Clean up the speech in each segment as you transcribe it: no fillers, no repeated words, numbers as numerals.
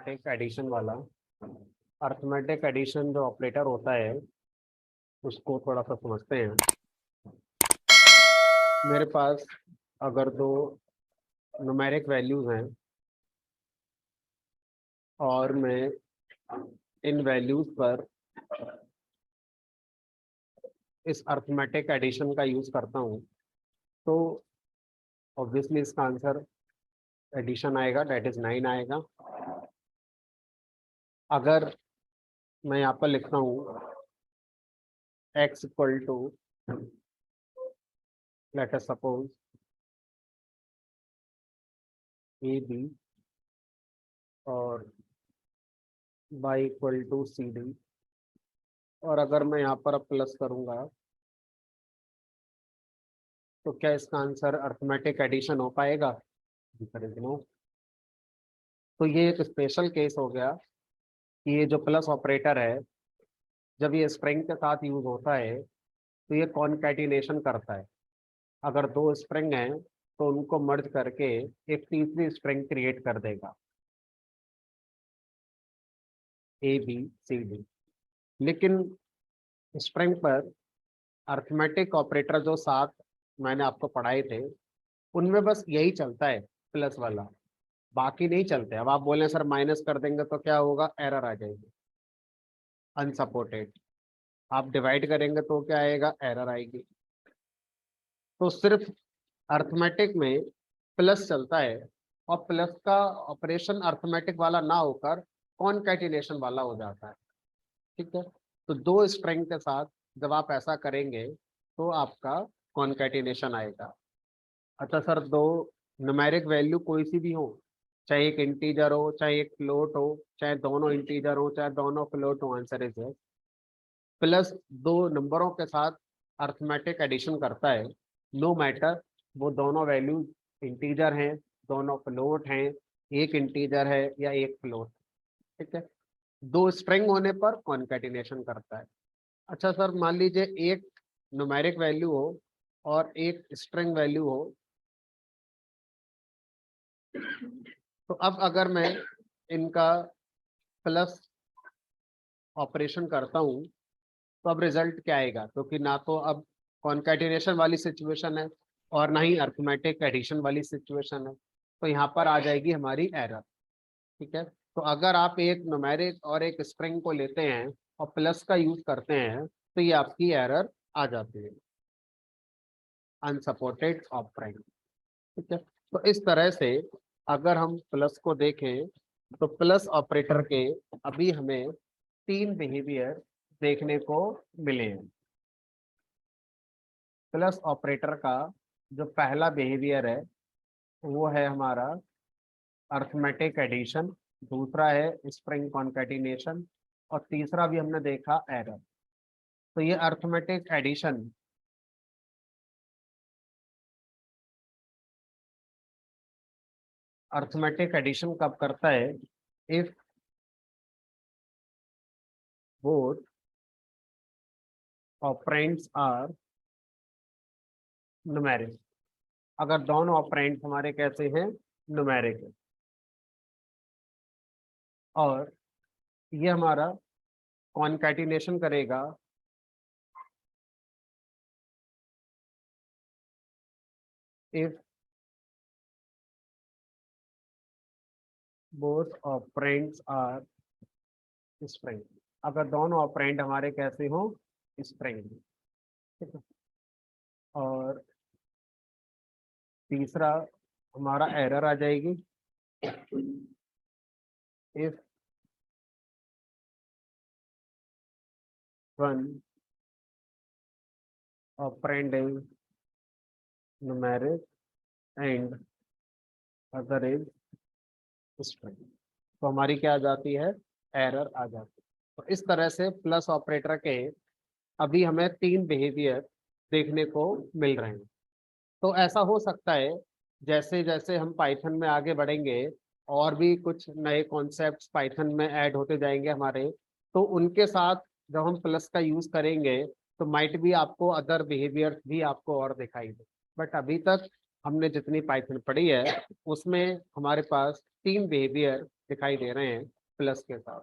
Arithmetic addition वाला। Arithmetic addition जो operator होता है उसको थोड़ा सा समझते हैं। मेरे पास अगर दो न्यूमेरिक वैल्यूज हैं और मैं इन वैल्यूज पर इस अर्थमेटिक एडिशन का यूज करता हूँ तो ऑब्वियसली इसका आंसर एडिशन आएगा, डेट इज 9 आएगा। अगर मैं यहाँ पर लिखता हूँ x equal to let us suppose A B और y equal to C D, और अगर मैं यहाँ पर अब प्लस करूँगा तो क्या इसका आंसर अर्थमेटिक एडिशन हो पाएगा? नो। तो ये एक स्पेशल केस हो गया कि ये जो प्लस ऑपरेटर है जब ये स्प्रिंग के साथ यूज होता है तो ये कॉन्कैटिनेशन करता है। अगर दो स्प्रिंग हैं तो उनको मर्ज करके एक तीसरी स्प्रिंग क्रिएट कर देगा, ए बी सी डी। लेकिन स्प्रिंग पर अर्थमेटिक ऑपरेटर जो सात मैंने आपको पढ़ाए थे उनमें बस यही चलता है, प्लस वाला, बाकी नहीं चलते। अब आप बोले सर माइनस कर देंगे तो क्या होगा? एरर आ जाएगी, अनसपोर्टेड। आप डिवाइड करेंगे तो क्या आएगा? एरर आएगी। तो सिर्फ अर्थमेटिक में प्लस चलता है और प्लस का ऑपरेशन अर्थमेटिक वाला ना होकर कॉन्कैटिनेशन वाला हो जाता है। ठीक है, तो दो स्ट्रिंग के साथ जब आप ऐसा करेंगे तो आपका कॉन्कैटिनेशन आएगा। अच्छा सर, दो न्यूमेरिक वैल्यू कोई सी भी हो, चाहे एक इंटीजर हो चाहे एक फ्लोट हो, चाहे दोनों इंटीजर हो चाहे दोनों फ्लोट हो, आंसर इज यस। प्लस दो नंबरों के साथ अर्थमेटिक एडिशन करता है, नो मैटर वो दोनों वैल्यू इंटीजर हैं, दोनों फ्लोट हैं, एक इंटीजर है या एक फ्लोट। ठीक है, दो स्ट्रिंग होने पर कॉन्कैटिनेशन करता है। अच्छा सर, मान लीजिए एक न्यूमेरिक वैल्यू हो और एक स्ट्रिंग वैल्यू हो, तो अब अगर मैं इनका प्लस ऑपरेशन करता हूँ तो अब रिजल्ट क्या आएगा? क्योंकि ना तो अब कॉन्कैटिनेशन वाली सिचुएशन है और ना ही अर्थमेटिक एडिशन वाली सिचुएशन है, तो यहाँ पर आ जाएगी हमारी एरर। ठीक है, तो अगर आप एक न्यूमेरिक और एक स्ट्रिंग को लेते हैं और प्लस का यूज करते हैं तो ये आपकी एरर आ जाती है, अनसपोर्टेड ऑपरेंड। ठीक है, तो इस तरह से अगर हम प्लस को देखें तो प्लस ऑपरेटर के अभी हमें तीन बिहेवियर देखने को मिले हैं। प्लस ऑपरेटर का जो पहला बिहेवियर है वो है हमारा अर्थमेटिक एडिशन, दूसरा है स्प्रिंग कॉन्कैटिनेशन और तीसरा भी हमने देखा एरर। तो ये अर्थमेटिक एडिशन कब करता है? If both operands are numeric. अगर दोनों ऑपरेंड्स हमारे कैसे हैं? न्यूमेरिक है। और ये हमारा कॉन्कैटिनेशन करेगा if both operands are string. अगर दोनों ऑपरेंड हमारे कैसे हो? स्प्रिंग। ठीक है, और तीसरा हमारा एरर आ जाएगी if one operand is numeric and other is string. तो हमारी क्या आ जाती है? एरर आ जाती है। तो इस तरह से प्लस ऑपरेटर के अभी हमें तीन बिहेवियर देखने को मिल रहे हैं। तो ऐसा हो सकता है जैसे जैसे हम पाइथन में आगे बढ़ेंगे और भी कुछ नए कॉन्सेप्ट्स पाइथन में ऐड होते जाएंगे हमारे, तो उनके साथ जब हम प्लस का यूज करेंगे तो माइट भी आपको अदर बिहेवियर भी आपको और दिखाई दे। बट अभी तक हमने जितनी पाइथन पढ़ी है उसमें हमारे पास तीन बिहेवियर दिखाई दे रहे हैं, प्लस के साथ।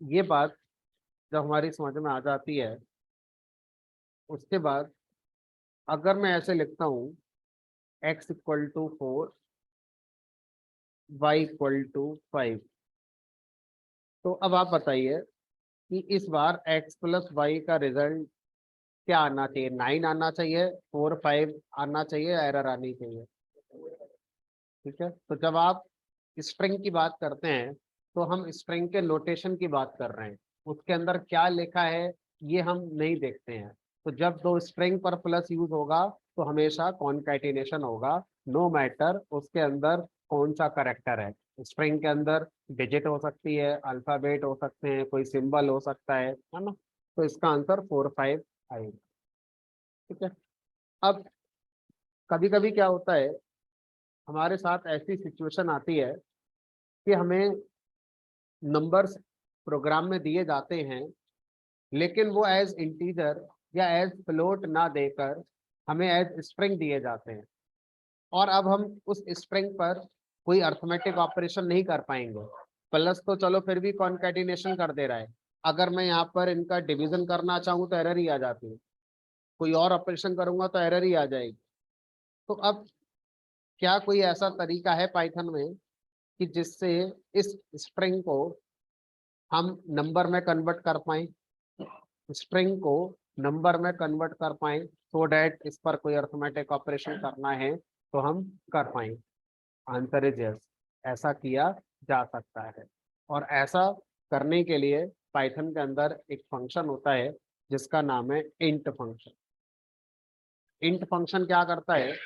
ये बात जब हमारी समझ में आ जाती है, उसके बाद अगर मैं ऐसे लिखता हूँ x=4, y=5, तो अब आप बताइए कि इस बार x प्लस वाई का रिजल्ट क्या आना चाहिए? 9 आना चाहिए, 4 5 आना चाहिए, एरर आनी चाहिए। ठीक है, तो जब आप स्ट्रिंग की बात करते हैं तो हम स्ट्रिंग के नोटेशन की बात कर रहे हैं, उसके अंदर क्या लिखा है ये हम नहीं देखते हैं। तो जब दो स्ट्रिंग पर प्लस यूज होगा तो हमेशा कॉन्कैटिनेशन होगा, नो मैटर उसके अंदर कौन सा करेक्टर है। स्ट्रिंग के अंदर डिजिट हो सकती है, अल्फाबेट हो सकते हैं, कोई सिंबल हो सकता है ना। तो इसका आंसर 4 5 आएगा। ठीक है, अब कभी कभी क्या होता है, हमारे साथ ऐसी सिचुएशन आती है कि हमें नंबर्स प्रोग्राम में दिए जाते हैं, लेकिन वो एज इंटीजर या एज फ्लोट ना देकर हमें एज स्ट्रिंग दिए जाते हैं। और अब हम उस स्ट्रिंग पर कोई अर्थमेटिक ऑपरेशन नहीं कर पाएंगे। प्लस तो चलो फिर भी कॉन्कैटिनेशन कर दे रहा है, अगर मैं यहाँ पर इनका डिवीजन करना चाहूँ तो एरर ही आ जाती है, कोई और ऑपरेशन करूंगा तो एरर ही आ जाएगी। तो अब क्या कोई ऐसा तरीका है पाइथन में कि जिससे इस स्ट्रिंग को हम नंबर में कन्वर्ट कर पाए, स्ट्रिंग को नंबर में कन्वर्ट कर पाए, सो डैट इस पर कोई अर्थमेटिक ऑपरेशन करना है तो हम कर पाए? आंसर इज यस, ऐसा किया जा सकता है। और ऐसा करने के लिए पाइथन के अंदर एक फंक्शन होता है जिसका नाम है इंट फंक्शन। इंट फंक्शन क्या करता है?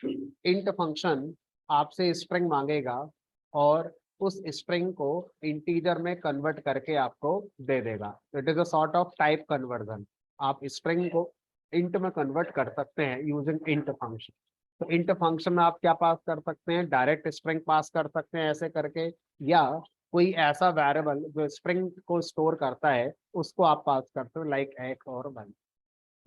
इंट फंक्शन आपसे स्ट्रिंग मांगेगा और उस स्ट्रिंग को इंटीजर में कन्वर्ट करके आपको दे देगा। It is a sort of type conversion. आप स्ट्रिंग को इंट में कन्वर्ट कर सकते हैं यूजिंग इंट फंक्शन। तो इंट फंक्शन में आप क्या पास कर सकते हैं? डायरेक्ट स्ट्रिंग पास कर सकते हैं ऐसे करके, या कोई ऐसा वेरिएबल जो स्ट्रिंग को स्टोर करता है उसको आप पास करते हो, लाइक एक्स और वाई।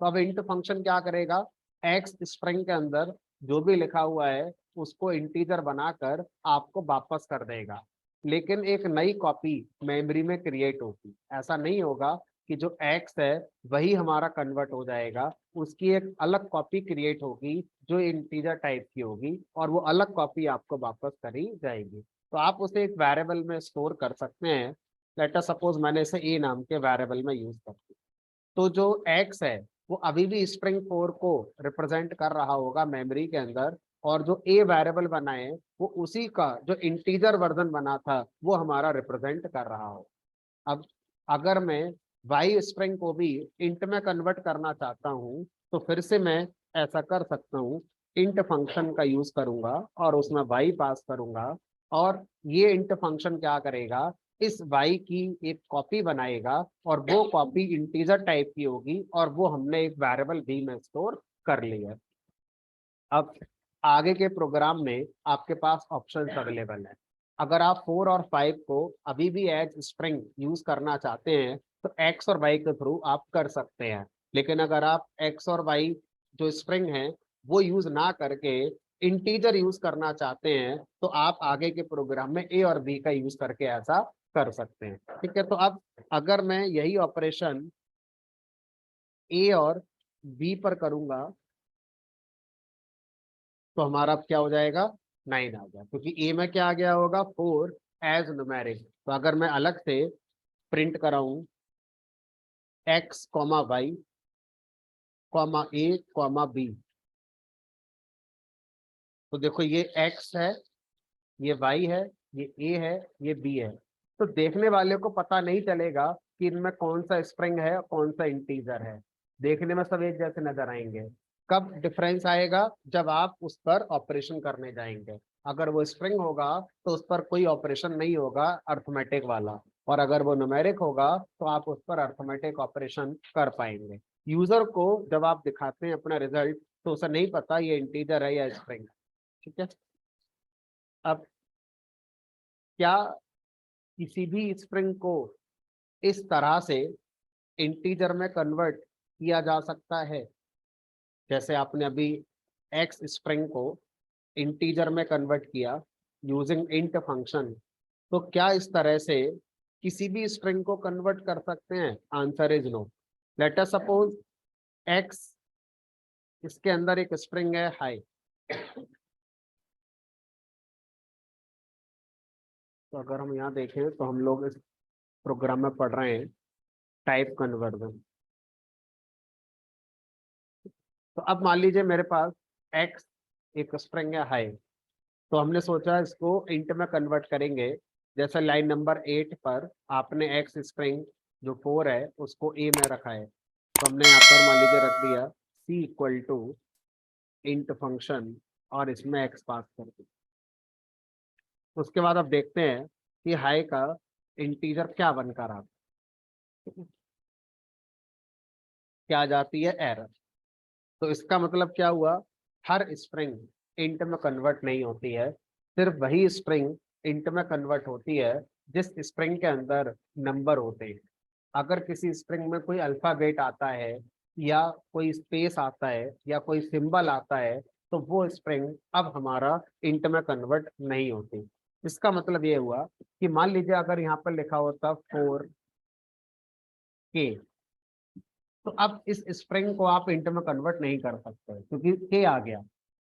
तो अब इंट फंक्शन क्या करेगा? एक्स स्ट्रिंग के अंदर जो भी लिखा हुआ है उसको इंटीजर बनाकर आपको वापस कर देगा, लेकिन एक नई कॉपी मेमोरी में क्रिएट होगी। ऐसा नहीं होगा कि जो एक्स है वही हमारा कन्वर्ट हो जाएगा, उसकी एक अलग कॉपी क्रिएट होगी जो इंटीजर टाइप की होगी, और वो अलग कॉपी आपको वापस करी जाएगी। तो आप उसे एक वेरिएबल में स्टोर कर सकते हैं। लेट अस सपोज मैंने इसे ए नाम के वेरिएबल में यूज कर दिया, तो जो एक्स है वो अभी भी स्ट्रिंग 4 को रिप्रेजेंट कर रहा होगा मेमोरी के अंदर, और जो ए वेरिएबल बना है वो उसी का जो इंटीजर वर्जन बना था वो हमारा रिप्रेजेंट कर रहा हो। अब अगर मैं वाई स्ट्रिंग को भी इंट में कन्वर्ट करना चाहता हूँ तो फिर से मैं ऐसा कर सकता हूँ, इंट फंक्शन का यूज करूंगा और उसमें वाई पास करूंगा, और ये इंट फंक्शन क्या करेगा? इस वाई की एक कॉपी बनाएगा और वो कॉपी इंटीजर टाइप की होगी और वो हमने एक वेरिएबल बी में स्टोर कर लिया। अब आगे के प्रोग्राम में आपके पास ऑप्शन अवेलेबल है। अगर आप 4 और 5 को अभी भी एज स्ट्रिंग यूज करना चाहते हैं तो एक्स और वाई के थ्रू आप कर सकते हैं, लेकिन अगर आप एक्स और वाई जो स्ट्रिंग है वो यूज ना करके इंटीजर यूज करना चाहते हैं तो आप आगे के प्रोग्राम में ए और बी का यूज करके ऐसा कर सकते हैं। ठीक है, तो अब अगर मैं यही ऑपरेशन ए और बी पर करूंगा तो हमारा अब क्या हो जाएगा? 9 आ गया, क्योंकि ए में क्या आ गया होगा? 4 एज न्यूमेरिक। तो अगर मैं अलग से प्रिंट कराऊं X comma Y comma A comma B, तो देखो ये एक्स है, ये वाई है, ये ए है, ये बी है। तो देखने वाले को पता नहीं चलेगा कि इनमें कौन सा स्ट्रिंग है और कौन सा इंटीजर है। देखने में सब एक जैसे नजर आएंगे। कब डिफरेंस आएगा? जब आप उस पर ऑपरेशन करने जाएंगे। अगर वो स्ट्रिंग होगा तो उस पर कोई ऑपरेशन नहीं होगा अर्थमेटिक वाला, और अगर वो न्यूमेरिक होगा तो आप उस पर अर्थमेटिक ऑपरेशन कर पाएंगे। यूजर को जब आप दिखाते हैं अपना रिजल्ट तो उसे नहीं पता ये इंटीजर है या स्ट्रिंग। ठीक है, अब क्या किसी भी स्ट्रिंग को इस तरह से इंटीजर में कन्वर्ट किया जा सकता है? जैसे आपने अभी एक्स स्ट्रिंग को इंटीजर में कन्वर्ट किया यूजिंग इंट फंक्शन, तो क्या इस तरह से किसी भी स्ट्रिंग को कन्वर्ट कर सकते हैं? Answer is no. Let us suppose X, इसके अंदर एक स्ट्रिंग है हाई, तो अगर हम यहाँ देखें तो हम लोग इस प्रोग्राम में पढ़ रहे हैं टाइप कन्वर्जन। तो अब मान लीजिए मेरे पास एक्स एक स्ट्रिंग है हाई, तो हमने सोचा इसको इंट में कन्वर्ट करेंगे। जैसे लाइन नंबर 8 पर आपने एक्स स्ट्रिंग जो 4 है उसको ए में रखा है, तो हमने यहाँ पर मान लीजिए रख दिया सी इक्वल टू इंट फंक्शन और इसमें एक्स पास कर दिया। उसके बाद अब देखते हैं कि हाई का इंटीजर क्या बनकर आता है। क्या आ जाती है? एरर। तो इसका मतलब क्या हुआ? हर स्ट्रिंग इंट में कन्वर्ट नहीं होती है, सिर्फ वही स्ट्रिंग इंट में कन्वर्ट होती है जिस स्ट्रिंग के अंदर नंबर होते हैं। अगर किसी स्ट्रिंग में कोई अल्फाबेट आता है या कोई स्पेस आता है या कोई सिंबल आता है, तो वो स्ट्रिंग अब हमारा इंट में कन्वर्ट नहीं होती। इसका मतलब ये हुआ कि मान लीजिए अगर यहाँ पर लिखा होता 4K, तो अब इस स्ट्रिंग को आप इंट में कन्वर्ट नहीं कर सकते क्योंकि के आ गया।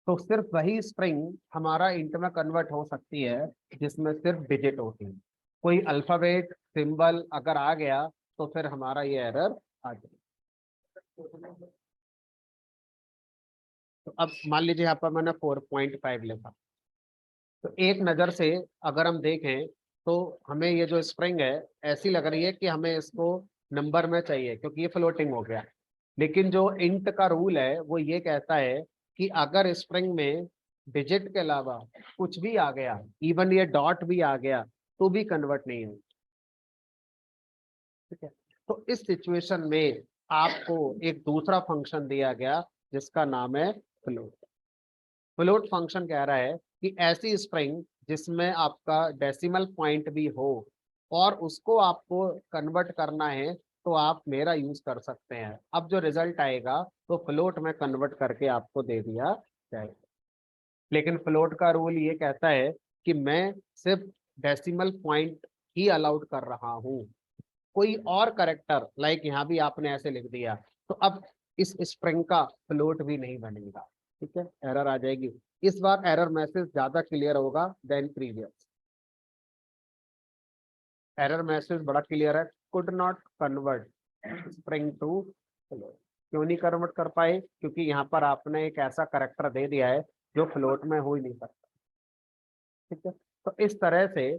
तो सिर्फ वही स्ट्रिंग हमारा इंट में कन्वर्ट हो सकती है जिसमें सिर्फ डिजिट होती है। कोई अल्फाबेट सिंबल अगर आ गया तो फिर हमारा ये एरर आ जाए। तो अब मान लीजिए यहाँ पर मैंने 4.5 लिखा, तो एक नज़र से अगर हम देखें तो हमें ये जो स्ट्रिंग है ऐसी लग रही है कि हमें इसको नंबर में चाहिए क्योंकि ये फ्लोटिंग हो गया। लेकिन जो इंट का रूल है वो ये कहता है कि अगर स्ट्रिंग में डिजिट के अलावा कुछ भी आ गया, इवन ये डॉट भी आ गया, तो भी कन्वर्ट नहीं होगा। ठीक है, तो इस सिचुएशन में आपको एक दूसरा फंक्शन दिया गया जिसका नाम है फ्लोट। फ्लोट फंक्शन कह रहा है कि ऐसी स्ट्रिंग जिसमें आपका डेसिमल पॉइंट भी हो और उसको आपको कन्वर्ट करना है तो आप मेरा यूज कर सकते हैं। अब जो रिजल्ट आएगा तो फ्लोट में कन्वर्ट करके आपको दे दिया जाएगा। लेकिन फ्लोट का रूल ये कहता है कि मैं सिर्फ डेसिमल पॉइंट ही अलाउड कर रहा हूँ, कोई और करेक्टर लाइक यहाँ भी आपने ऐसे लिख दिया तो अब इस स्ट्रिंग का फ्लोट भी नहीं बनेगा। ठीक है, एरर आ जाएगी। इस बार एरर मैसेज ज्यादा क्लियर होगा देन प्रीवियस। एरर मैसेज बड़ा क्लियर है, could not convert string to float. क्यों नहीं कन्वर्ट कर पाए? क्योंकि यहाँ पर आपने एक ऐसा करेक्टर दे दिया है जो फ्लोट में हो ही नहीं सकता। ठीक है, तो इस तरह से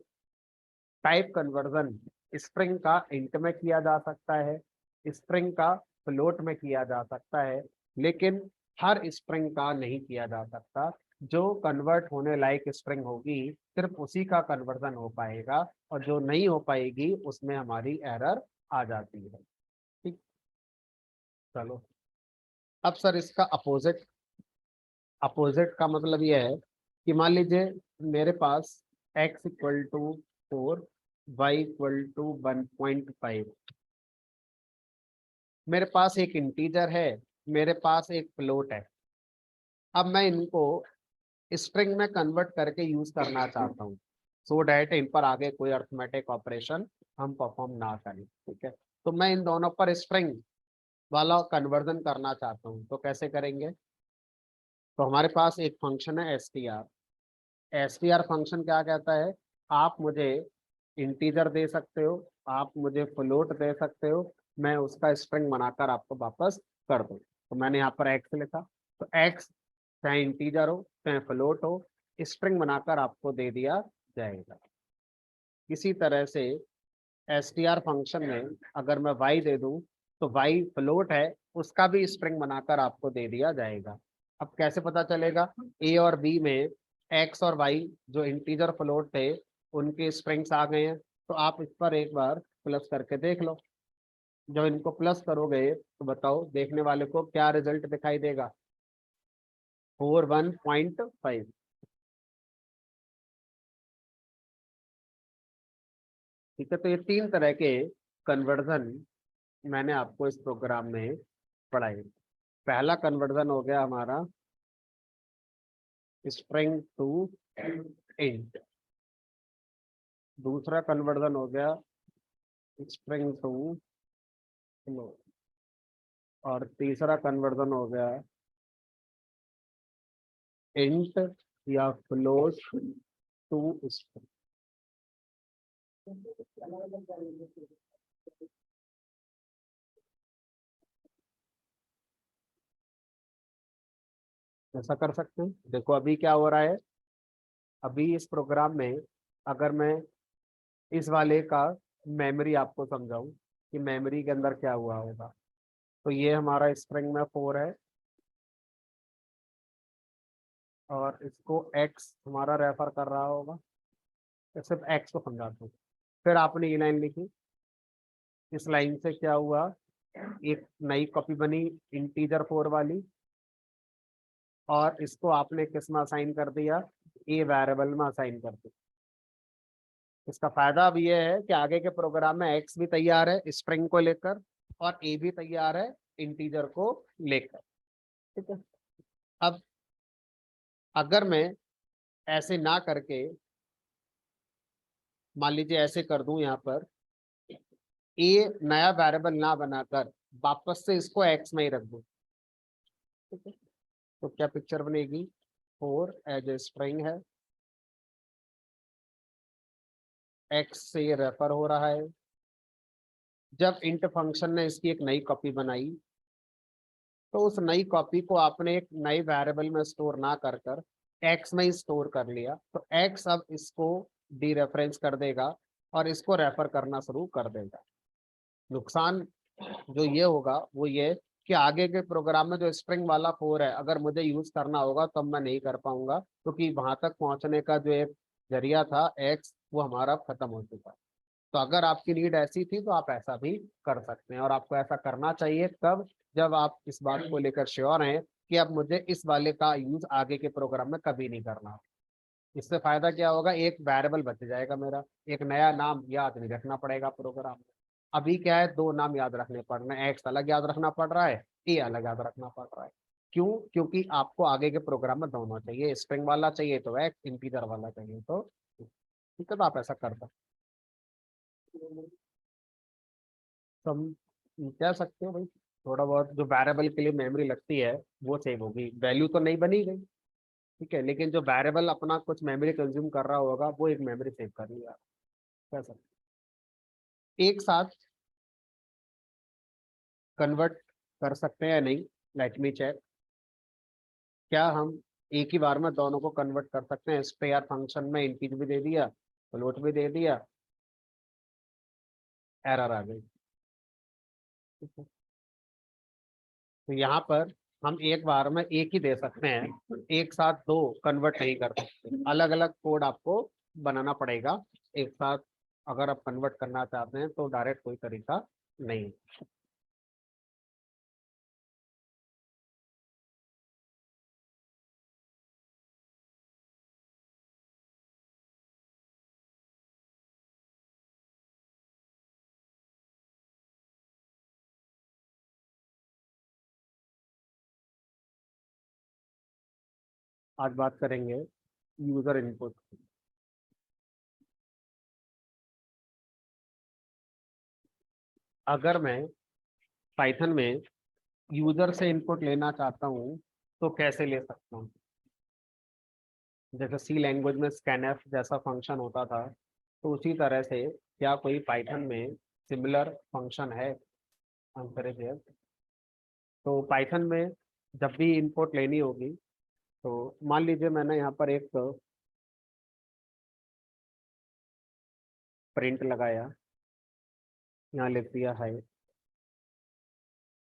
टाइप कन्वर्जन स्ट्रिंग का इंट में किया जा सकता है, स्ट्रिंग का फ्लोट में किया जा सकता है, लेकिन हर स्ट्रिंग का नहीं किया जा सकता। जो कन्वर्ट होने लायक स्ट्रिंग होगी सिर्फ उसी का कन्वर्जन हो पाएगा और जो नहीं हो पाएगी उसमें हमारी एरर आ जाती है। ठीक, चलो अब सर इसका अपोजिट। अपोजिट का मतलब यह है कि मान लीजिए मेरे पास x equal to 4, y equal to 1.5, मेरे पास एक इंटीजर है, मेरे पास एक फ्लोट है। अब मैं इनको स्ट्रिंग में कन्वर्ट करके यूज करना चाहता हूँ सो डैट इन पर आगे कोई अर्थमेटिक ऑपरेशन हम परफॉर्म ना करें। ठीक है, तो मैं इन दोनों पर स्ट्रिंग वाला कन्वर्जन करना चाहता हूँ, तो कैसे करेंगे? तो हमारे पास एक फंक्शन है str। str फंक्शन क्या कहता है? आप मुझे इंटीजर दे सकते हो, आप मुझे फ्लोट दे सकते हो, मैं उसका स्ट्रिंग बनाकर आपको वापस कर दूं। तो मैंने यहाँ पर एक्स लिखा, तो एक्स चाहे इंटीजर हो चाहे फ्लोट हो, स्ट्रिंग बनाकर आपको दे दिया जाएगा। इसी तरह से str फंक्शन में अगर मैं y दे दूं तो y फ्लोट है, उसका भी स्ट्रिंग बनाकर आपको दे दिया जाएगा। अब कैसे पता चलेगा? a और b में x और y जो इंटीजर फ्लोट थे उनके स्ट्रिंग्स आ गए हैं, तो आप इस पर एक बार प्लस करके देख लो। जब इनको प्लस करोगे तो बताओ देखने वाले को क्या रिजल्ट दिखाई देगा? 4 1.5। ठीक है, तो ये तीन तरह के कन्वर्जन मैंने आपको इस प्रोग्राम में पढ़ाई। पहला कन्वर्जन हो गया हमारा स्ट्रिंग टू इंट। दूसरा कन्वर्जन हो गया स्ट्रिंग टू फ्लोट, और तीसरा कन्वर्जन हो गया इंट या फ्लोट टू स्ट्रिंग। ऐसा कर सकते हैं। देखो अभी क्या हो रहा है, अभी इस प्रोग्राम में अगर मैं इस वाले का मेमोरी आपको समझाऊं कि मेमोरी के अंदर क्या हुआ होगा, तो ये हमारा स्ट्रिंग में 4 है और इसको x हमारा रेफर कर रहा होगा, तो सिर्फ x को समझाता हूँ। फिर आपने ये लाइन लिखी, इस लाइन से क्या हुआ, एक नई कॉपी बनी इंटीजर 4 वाली, और इसको आपने किस में असाइन कर दिया, ए वेरिएबल में असाइन कर दिया। इसका फायदा अब ये है कि आगे के प्रोग्राम में एक्स भी तैयार है स्ट्रिंग को लेकर और ए भी तैयार है इंटीजर को लेकर। ठीक है। अब अगर मैं ऐसे ना करके मान लीजिए ऐसे कर दूं, यहाँ पर ए नया वेरिएबल ना बनाकर वापस से इसको एक्स में ही रख दूं, ठीक है, तो क्या पिक्चर बनेगी, 4 एज ए स्ट्रिंग है, एक्स से ये रेफर हो रहा है। जब इंट फंक्शन ने इसकी एक नई कॉपी बनाई, तो उस नई कॉपी को आपने एक नए वेरिएबल में स्टोर ना कर कर एक्स में ही स्टोर कर लिया, तो एक्स अब इसको डी रेफरेंस कर देगा और इसको रेफर करना शुरू कर देगा। नुकसान जो ये होगा वो ये कि आगे के प्रोग्राम में जो स्ट्रिंग वाला 4 है, अगर मुझे यूज करना होगा तो मैं नहीं कर पाऊंगा, क्योंकि वहां तक पहुंचने का जो एक जरिया था एक्स, वो हमारा खत्म हो चुका। तो अगर आपकी नीड ऐसी थी तो आप ऐसा भी कर सकते हैं, और आपको ऐसा करना चाहिए तब जब आप इस बात को लेकर श्योर हैं कि अब मुझे इस वाले का यूज आगे के प्रोग्राम में कभी नहीं करना। इससे फायदा क्या होगा, एक वेरिएबल बच जाएगा मेरा, एक नया नाम याद नहीं रखना पड़ेगा प्रोग्राम में। अभी क्या है, 2 नाम याद रखने पड़ रहे हैं, एक्स अलग याद रखना पड़ रहा है, ए अलग याद रखना पड़ रहा है। क्यों? क्योंकि आपको आगे के प्रोग्राम में दोनों चाहिए, स्ट्रिंग वाला चाहिए तो एक्स, इंटीजर वाला चाहिए तो, ठीक है, तो आप ऐसा कर सकते हैं। हम कह सकते हो भाई, थोड़ा बहुत जो वेरिएबल के लिए मेमोरी लगती है वो सेव होगी, वैल्यू तो नहीं बनी गई, ठीक है, लेकिन जो वेरिएबल अपना कुछ मेमोरी कंज्यूम कर रहा होगा वो एक मेमोरी सेव कर लिया। कह सकते एक साथ कन्वर्ट कर सकते हैं या नहीं, लेट मी चेक। क्या हम एक ही बार में दोनों को कन्वर्ट कर सकते हैं? स्पेयर फंक्शन में इंटीज भी दे दिया, फ्लोट भी दे दिया, एरर आ गई। ठीक है। तो यहाँ पर हम एक बार में एक ही दे सकते हैं, एक साथ 2 कन्वर्ट नहीं कर सकते, अलग अलग कोड आपको बनाना पड़ेगा एक साथ। अगर आप कन्वर्ट करना चाहते हैं तो डायरेक्ट कोई तरीका नहीं। आज बात करेंगे यूजर इनपुट। अगर मैं पाइथन में यूजर से इनपुट लेना चाहता हूँ तो कैसे ले सकता हूँ? जैसे सी लैंग्वेज में स्कैनफ जैसा फंक्शन होता था, तो उसी तरह से क्या कोई पाइथन में सिमिलर फंक्शन है? Answer is yes. तो पाइथन में जब भी इनपुट लेनी होगी, तो मान लीजिए मैंने यहाँ पर एक प्रिंट लगाया, यहाँ लिख दिया है,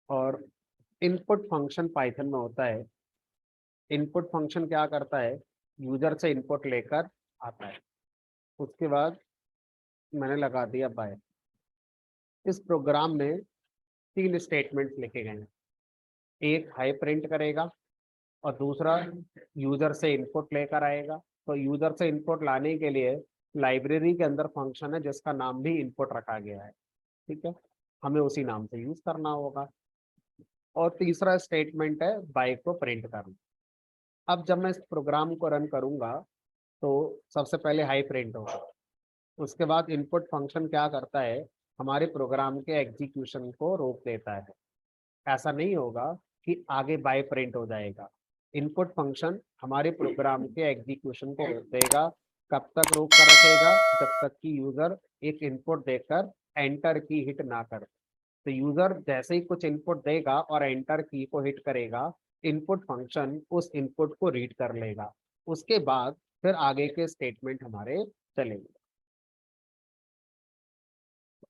और इनपुट फंक्शन पाइथन में होता है। इनपुट फंक्शन क्या करता है, यूजर से इनपुट लेकर आता है, उसके बाद मैंने लगा दिया बाय। इस प्रोग्राम में 3 स्टेटमेंट्स लिखे गए हैं, एक हाई प्रिंट करेगा और दूसरा यूजर से इनपुट लेकर आएगा। तो यूजर से इनपुट लाने के लिए लाइब्रेरी के अंदर फंक्शन है जिसका नाम भी इनपुट रखा गया है, ठीक है, हमें उसी नाम से यूज करना होगा। और तीसरा स्टेटमेंट है बाय को प्रिंट करना। अब जब मैं इस प्रोग्राम को रन करूंगा तो सबसे पहले हाई प्रिंट होगा। उसके बाद इनपुट फंक्शन क्या करता है, हमारे प्रोग्राम के एग्जीक्यूशन को रोक देता है। ऐसा नहीं होगा कि आगे बाय प्रिंट हो जाएगा। इनपुट फंक्शन हमारे प्रोग्राम के एग्जीक्यूशन को रोक देगा। कब तक रोक कर रखेगा? जब तक कि यूजर एक इनपुट देकर एंटर की हिट ना करे। तो यूजर जैसे ही कुछ इनपुट देगा और एंटर की को हिट करेगा, इनपुट फंक्शन उस इनपुट को रीड कर लेगा। उसके बाद फिर आगे के स्टेटमेंट हमारे चलेंगे।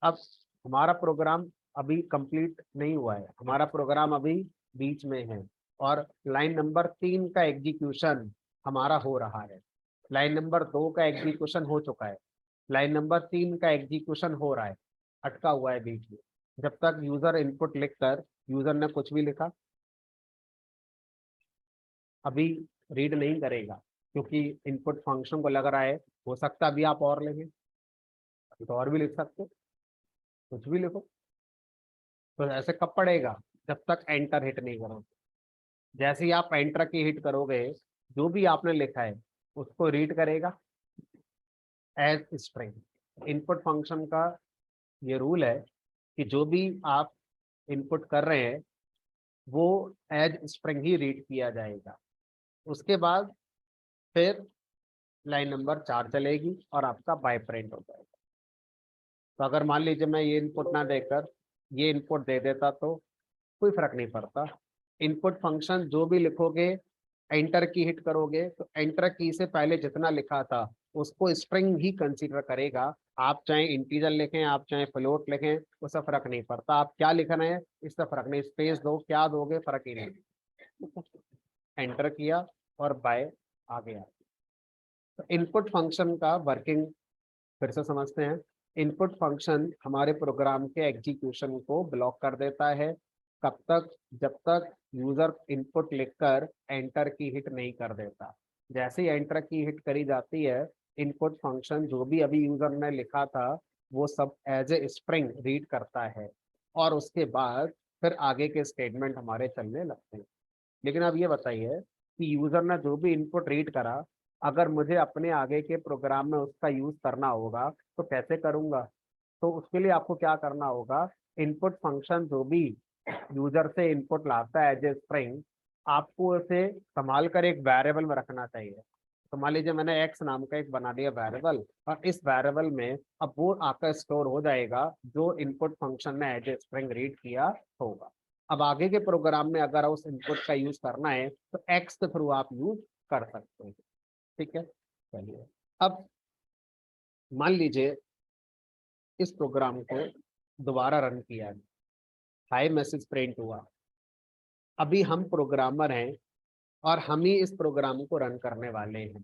अब हमारा प्रोग्राम अभी कंप्लीट नहीं हुआ है, हमारा प्रोग्राम अभी बीच में है और लाइन नंबर 3 का एग्जीक्यूशन हमारा हो रहा है। लाइन नंबर 2 का एग्जीक्यूशन हो चुका है, लाइन नंबर 3 का एग्जीक्यूशन हो रहा है, अटका हुआ है बीच में। जब तक यूजर इनपुट लिखकर, यूजर ने कुछ भी लिखा, अभी रीड नहीं करेगा, क्योंकि इनपुट फंक्शन को लग रहा है हो सकता है अभी आप और लिखें, तो और भी लिख सकते हो, कुछ भी लिखो। तो ऐसे कब पढ़ेगा? जब तक एंटर हिट नहीं करोगे। जैसे ही आप एंटर की हिट करोगे, जो भी आपने लिखा है उसको रीड करेगा एज स्ट्रिंग। इनपुट फंक्शन का ये रूल है कि जो भी आप इनपुट कर रहे हैं वो एज स्ट्रिंग ही रीड किया जाएगा। उसके बाद फिर लाइन नंबर 4 चलेगी और आपका बाय प्रिंट हो जाएगा। तो अगर मान लीजिए मैं ये इनपुट ना देकर ये इनपुट दे देता तो कोई फर्क नहीं पड़ता। इनपुट फंक्शन जो भी लिखोगे, एंटर की हिट करोगे तो एंटर की से पहले जितना लिखा था उसको स्ट्रिंग ही कंसीडर करेगा। आप चाहे इंटीजर लिखें, आप चाहे फ्लोट लिखें, उससे फर्क नहीं पड़ता। आप क्या लिख रहे हैं इससे फर्क नहीं, स्पेस दो क्या दोगे फर्क ही नहीं। एंटर किया और बाय आ गया। तो इनपुट फंक्शन का वर्किंग फिर से समझते हैं। इनपुट फंक्शन हमारे प्रोग्राम के एग्जीक्यूशन को ब्लॉक कर देता है। कब तक? जब तक यूजर इनपुट लिखकर एंटर की हिट नहीं कर देता। जैसे ही एंटर की हिट करी जाती है, इनपुट फंक्शन जो भी अभी यूजर ने लिखा था वो सब एज ए स्ट्रिंग रीड करता है और उसके बाद फिर आगे के स्टेटमेंट हमारे चलने लगते हैं। लेकिन अब ये बताइए कि यूजर ने जो भी इनपुट रीड करा, अगर मुझे अपने आगे के प्रोग्राम में उसका यूज करना होगा तो कैसे करूंगा? तो उसके लिए आपको क्या करना होगा, इनपुट फंक्शन जो भी यूजर से इनपुट लाता है एज ए स्ट्रिंग, आपको उसे संभाल कर एक वेरिएबल में रखना चाहिए। तो मान लीजिए मैंने एक्स नाम का एक बना दिया वेरिएबल, और इस वेरिएबल में अब वो आपका स्टोर हो जाएगा जो इनपुट फंक्शन ने एज ए स्ट्रिंग रीड किया होगा। अब आगे के प्रोग्राम में अगर उस इनपुट का यूज करना है तो एक्स के थ्रू आप यूज कर सकते हैं। ठीक है, चलिए। अब मान लीजिए इस प्रोग्राम को दोबारा रन किया, हाई मैसेज प्रिंट हुआ। अभी हम प्रोग्रामर हैं और हम ही इस प्रोग्राम को रन करने वाले हैं।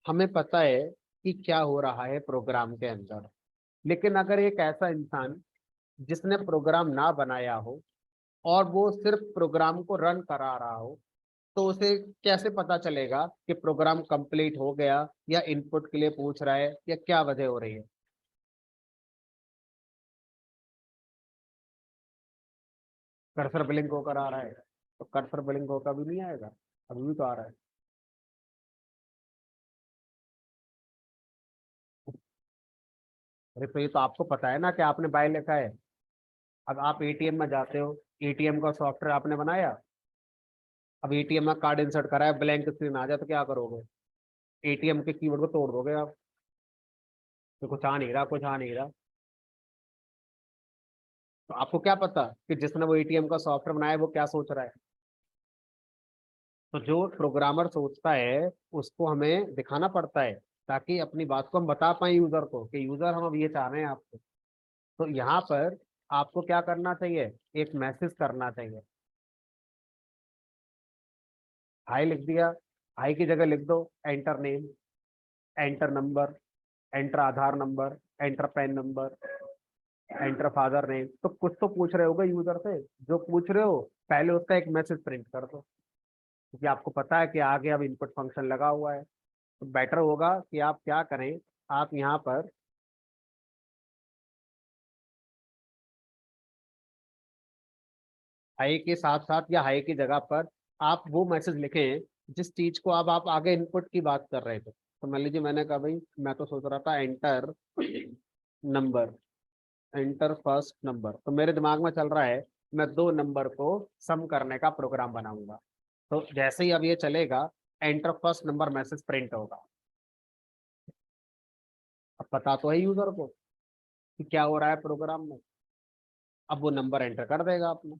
हमें पता है कि क्या हो रहा है प्रोग्राम के अंदर। लेकिन अगर एक ऐसा इंसान जिसने प्रोग्राम ना बनाया हो और वो सिर्फ प्रोग्राम को रन करा रहा हो, तो उसे कैसे पता चलेगा कि प्रोग्राम कंप्लीट हो गया या इनपुट के लिए पूछ रहा है या क्या वजह हो रही है? कर्सर ब्लिंक होकर आ रहा है, तो कर्सर ब्लिंक होकर भी नहीं आएगा, अभी भी तो आ रहा है। अरे तो ये तो आपको पता है ना कि आपने बाय लिखा है। अब आप एटीएम में जाते हो, एटीएम का सॉफ्टवेयर आपने बनाया, अब एटीएम में कार्ड इंसर्ट करा है, ब्लैंक स्क्रीन आ जाए तो क्या करोगे? एटीएम के कीबोर्ड को तोड़ दोगे आप, तो कुछ आ नहीं रहा, कुछ आ नहीं रहा। तो आपको क्या पता कि जिसने वो एटीएम का सॉफ्टवेयर बनाया है वो क्या सोच रहा है? तो जो प्रोग्रामर सोचता है उसको हमें दिखाना पड़ता है, ताकि अपनी बात को हम बता पाए यूजर को कि यूजर हम अब ये चाह रहे हैं आपको। तो यहाँ पर आपको क्या करना चाहिए, एक मैसेज करना चाहिए। हाई लिख दिया, हाई की जगह लिख दो enter name, enter number, enter Aadhaar number, enter PAN number, enter father name. तो कुछ तो पूछ रहे होगे यूजर से, जो पूछ रहे हो पहले उसका एक मैसेज प्रिंट कर दो, क्योंकि आपको पता है कि आगे अब इनपुट फंक्शन लगा हुआ है। तो बेटर होगा कि आप क्या करें, आप यहाँ पर हाई के साथ साथ या हाई की जगह पर आप वो मैसेज लिखें जिस चीज को अब आप आगे इनपुट की बात कर रहे थे, तो मान लीजिए मैंने कहा भाई मैं तो सोच रहा था enter number, enter first number, तो मेरे दिमाग में चल रहा है मैं दो नंबर को सम करने का प्रोग्राम बनाऊंगा। तो जैसे ही अब ये चलेगा, enter first number message print होगा। अब पता तो है यूजर को कि क्या हो रहा है प्रोग्राम में। अब वो नंबर एंटर कर देगा अपना।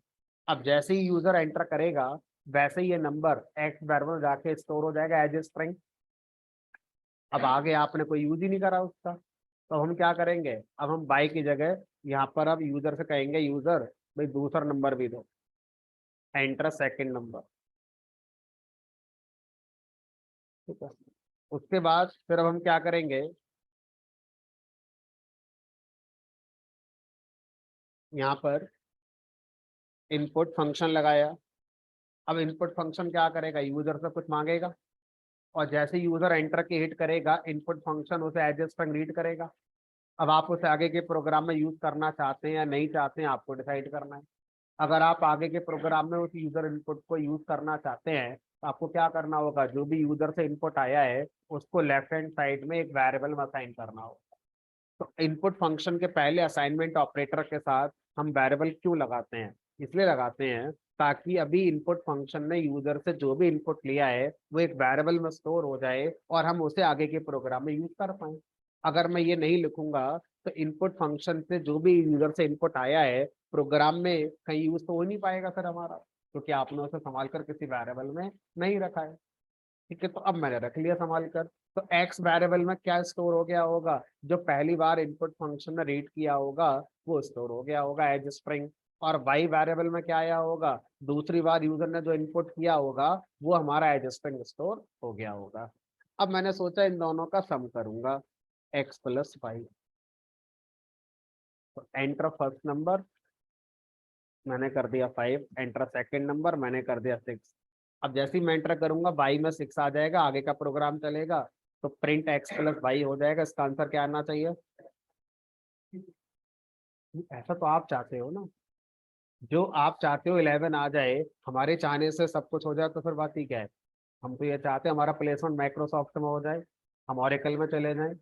अब जैसे ही यूजर एंटर करेगा, वैसे ही ये नंबर एक्स वेरिएबल जाके स्टोर हो जाएगा एज ए स्ट्रिंग। अब आगे आपने कोई यूज ही नहीं करा उसका, तो हम क्या करेंगे, अब हम बाई की जगह यहाँ पर अब यूजर से कहेंगे यूजर भाई दूसरा नंबर भी दो, एंटर सेकंड नंबर। ठीक है। उसके बाद फिर अब हम क्या करेंगे, यहाँ पर इनपुट फंक्शन लगाया। अब इनपुट फंक्शन क्या करेगा, यूजर से कुछ मांगेगा, और जैसे यूजर एंटर के हिट करेगा, इनपुट फंक्शन उसे एज ए स्ट्रिंग रीड करेगा। अब आप उसे आगे के प्रोग्राम में यूज करना चाहते हैं या नहीं चाहते हैं, आपको डिसाइड करना है। अगर आप आगे के प्रोग्राम में उस यूजर इनपुट को यूज करना चाहते हैं, तो आपको क्या करना होगा, जो भी यूजर से इनपुट आया है उसको लेफ्ट हैंड साइड में एक वेरिएबल में असाइन करना होगा। तो इनपुट फंक्शन के पहले असाइनमेंट ऑपरेटर के साथ हम वेरिएबल क्यों लगाते हैं, इसलिए लगाते हैं ताकि अभी इनपुट फंक्शन ने यूजर से जो भी इनपुट लिया है वो एक वेरिएबल में स्टोर हो जाए और हम उसे आगे के प्रोग्राम में यूज कर पाए। अगर मैं ये नहीं लिखूंगा, तो इनपुट फंक्शन से जो भी यूजर से इनपुट आया है प्रोग्राम में कहीं यूज तो हो नहीं पाएगा फिर हमारा, क्योंकि आपने उसे संभाल कर किसी वेरिएबल में नहीं रखा है। ठीक है, तो अब मैंने रख लिया संभाल कर। तो एक्स वेरिएबल में क्या स्टोर हो गया होगा, जो पहली बार इनपुट फंक्शन ने रीड किया होगा वो स्टोर हो गया होगा एज स्ट्रिंग। और वाई वेरिएबल में क्या आया होगा, दूसरी बार यूजर ने जो इनपुट किया होगा वो हमारा एज स्ट्रिंग स्टोर हो गया होगा। अब मैंने सोचा इन दोनों का सम करूंगा, एक्स प्लस वाई। तो एंटर फर्स्ट नंबर मैंने कर दिया 5, एंटर सेकंड नंबर मैंने कर दिया 6। अब जैसे ही मैं एंटर करूंगा बाई में 6 आ जाएगा, आगे का प्रोग्राम चलेगा। तो प्रिंट एक्स प्लस वाई हो जाएगा। इसका आंसर क्या आना चाहिए, ऐसा तो आप चाहते हो ना, जो आप चाहते हो 11 आ जाए, हमारे चाहने से सब कुछ हो जाए तो फिर बात ही क्या है। हम तो ये चाहते हैं हमारा प्लेसमेंट माइक्रोसॉफ्ट में हो जाए, हम ऑरेकल में चले जाएं,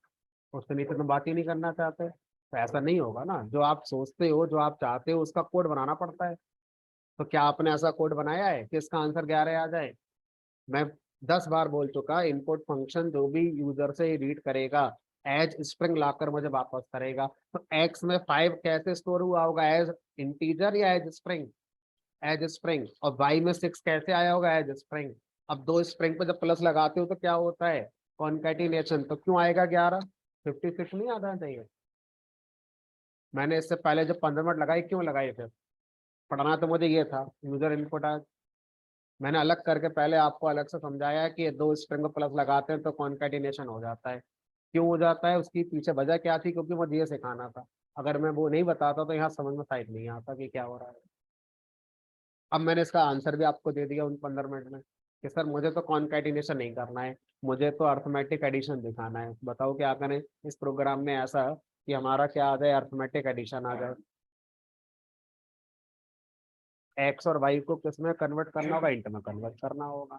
उससे नीचे तो बात ही नहीं करना चाहते। तो ऐसा नहीं होगा ना, जो आप सोचते हो जो आप चाहते हो उसका कोड बनाना पड़ता है। तो क्या आपने ऐसा कोड बनाया है कि इसका आंसर 11 आ जाए। मैं 10 बार बोल चुका, इनपुट फंक्शन जो भी यूजर से रीड करेगा एज स्ट्रिंग लाकर मुझे वापस करेगा। तो एक्स में 5 कैसे स्टोर हुआ होगा, एज इंटीजर या एज स्ट्रिंग, एज स्ट्रिंग। और वाई में 6 कैसे आया होगा, एज स्ट्रिंग। अब दो स्ट्रिंग पे जब प्लस लगाते हो तो क्या होता है, कॉन्कैटिनेशन। तो क्यों आएगा 11, 56 नहीं आना चाहिए। मैंने इससे पहले जब 15 मिनट लगाई क्यों लगाई, फिर पढ़ना तो मुझे ये था यूजर इनपुट। मैंने अलग करके पहले आपको अलग से समझाया है कि दो स्ट्रिंग प्लस लगाते हैं तो कॉन्कैटिनेशन हो जाता है। क्यों हो जाता है, उसकी पीछे वजह क्या थी, क्योंकि मुझे ये सिखाना था। अगर मैं वो नहीं बताता तो यहाँ समझ में शायद नहीं आता कि क्या हो रहा है। अब मैंने इसका आंसर भी आपको दे दिया उन 15 मिनट में कि सर मुझे तो कॉन्कैटिनेशन नहीं करना है, मुझे तो अर्थमेटिक एडिशन दिखाना है। बताओ क्या करें इस प्रोग्राम में ऐसा कि हमारा क्या आ जाए, अर्थमेटिक एडिशन आ जाए। एक्स और वाई को किस में कन्वर्ट करना होगा, इंट में कन्वर्ट करना होगा।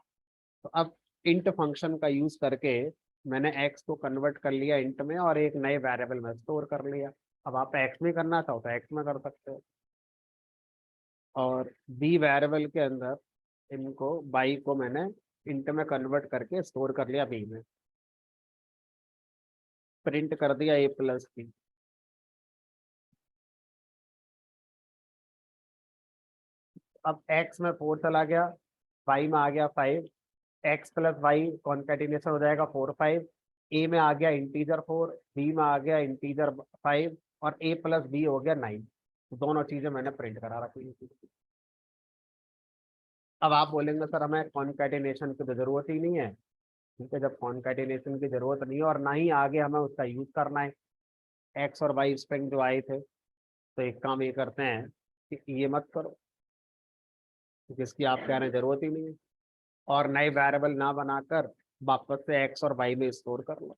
तो अब इंट फंक्शन का यूज करके मैंने एक्स को कन्वर्ट कर लिया इंट में और एक नए वेरिएबल में स्टोर कर लिया। अब आप एक्स में करना चाहो तो एक्स में कर सकते हो, और बी वेरिएबल के अंदर इनको बाई को मैंने इंट में कन्वर्ट करके स्टोर कर लिया बी में, प्रिंट कर दिया ए प्लस बी। अब एक्स में 4 चला गया, वाई में आ गया 5, एक्स प्लस वाई कॉन्केटिनेशन हो जाएगा 4 5। ए में आ गया इंटीजर 4, बी में आ गया इंटीजर 5, और ए प्लस बी हो गया 9। दोनों चीजें मैंने प्रिंट करा रखी थी। अब आप बोलेंगे सर हमें कॉन्केटिनेशन की तो जरूरत ही नहीं है। ठीक है, जब कॉन्केटिनेशन की जरूरत नहीं है और ना ही आगे हमें उसका यूज करना है, एक्स और वाई स्ट्रिंग जो आए थे, तो एक काम ये करते हैं कि ये मत करो, जिसकी आप कह रहे हैं जरूरत ही नहीं है, और नए वेरिएबल ना बनाकर वापस से एक्स और वाई में स्टोर कर लो।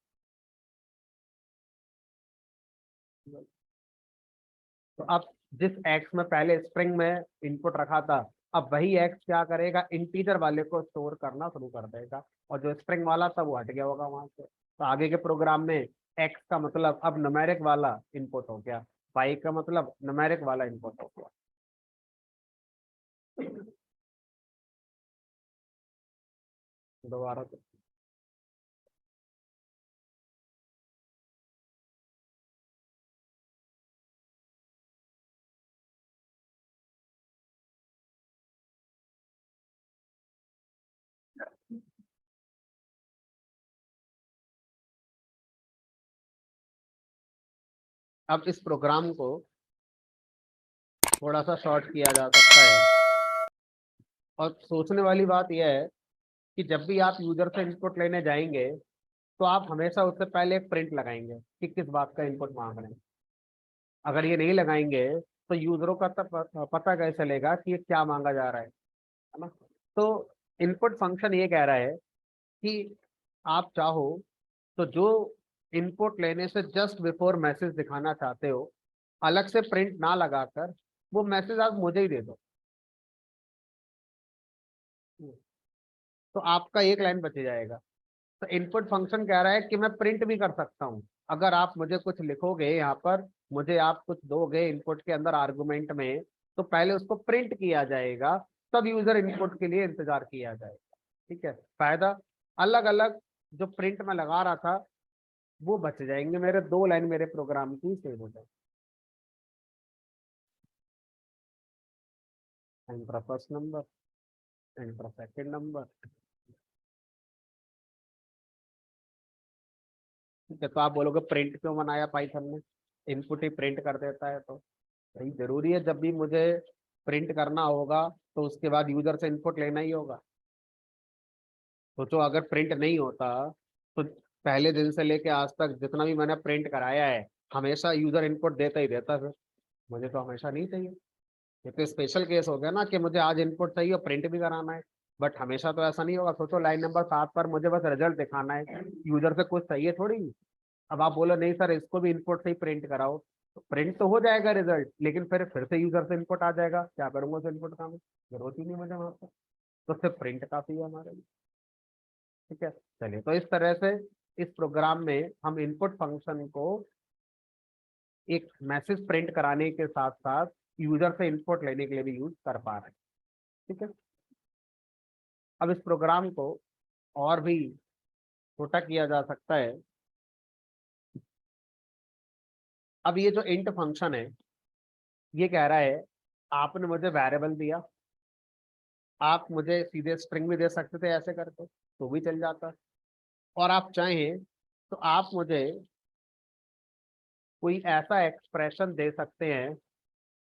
तो अब जिस एक्स में पहले स्ट्रिंग में इनपुट रखा था अब वही एक्स क्या करेगा, इंटीजर वाले को स्टोर करना शुरू कर देगा, और जो स्ट्रिंग वाला था वो हट गया होगा वहां से। तो आगे के प्रोग्राम में एक्स का मतलब अब न्यूमेरिक वाला इनपुट हो गया, वाई का मतलब न्यूमेरिक वाला इनपुट हो गया। दोबारा तो अब इस प्रोग्राम को थोड़ा सा शॉर्ट किया जा सकता है। और सोचने वाली बात यह है कि जब भी आप यूजर से इनपुट लेने जाएंगे तो आप हमेशा उससे पहले एक प्रिंट लगाएंगे कि किस बात का इनपुट मांग रहे हैं। अगर ये नहीं लगाएंगे तो यूजरों का तब पता कैसे चलेगा कि ये क्या मांगा जा रहा है ना। तो इनपुट फंक्शन ये कह रहा है कि आप चाहो तो जो इनपुट लेने से जस्ट बिफोर मैसेज दिखाना चाहते हो, अलग से प्रिंट ना लगाकर वो मैसेज आप मुझे ही दे दो। तो आपका एक लाइन बच जाएगा। तो इनपुट फंक्शन कह रहा है कि मैं प्रिंट भी कर सकता हूँ। अगर आप मुझे कुछ लिखोगे यहाँ पर, मुझे आप कुछ दोगे इनपुट के अंदर आर्गुमेंट में, तो पहले उसको प्रिंट किया जाएगा, तब यूजर इनपुट के लिए इंतजार किया जाएगा। ठीक है, फायदा अलग अलग जो प्रिंट में लगा रहा था वो बच जाएंगे, मेरे दो लाइन मेरे प्रोग्राम की सेव हो जाएगी। Enter first number, enter second number. ठीक है, तो आप बोलोगे प्रिंट क्यों बनाया पाइथन ने, इनपुट ही प्रिंट कर देता है। तो भाई जरूरी है जब भी मुझे प्रिंट करना होगा तो उसके बाद यूजर से इनपुट लेना ही होगा। सोचो अगर प्रिंट नहीं होता तो पहले दिन से लेके आज तक जितना भी मैंने प्रिंट कराया है, हमेशा यूजर इनपुट देता ही देता। फिर मुझे तो हमेशा नहीं चाहिए। ये तो स्पेशल केस हो गया ना कि मुझे आज इनपुट चाहिए और प्रिंट भी कराना है, बट हमेशा तो ऐसा नहीं होगा। सोचो लाइन नंबर 7 पर मुझे बस रिजल्ट दिखाना है, यूजर से कुछ चाहिए थोड़ी। अब आप बोलो नहीं सर इसको भी इनपुट से ही प्रिंट कराओ, तो प्रिंट तो हो जाएगा रिजल्ट, लेकिन फिर से यूजर से इनपुट आ जाएगा, क्या करूंगा उस इनपुट का मैं, जरूरत ही नहीं मुझे वहां पर। तो सिर्फ प्रिंट काफी है हमारे लिए। ठीक है, चलिए तो इस तरह से इस प्रोग्राम में हम इनपुट फंक्शन को एक मैसेज प्रिंट कराने के साथ साथ यूजर से इनपुट लेने के लिए भी यूज कर पा रहे हैं। ठीक है, अब इस प्रोग्राम को और भी छोटा किया जा सकता है। अब ये जो इंट फंक्शन है ये कह रहा है आपने मुझे वेरिएबल दिया, आप मुझे सीधे स्ट्रिंग भी दे सकते थे ऐसे करके तो भी चल जाता, और आप चाहें तो आप मुझे कोई ऐसा एक्सप्रेशन दे सकते हैं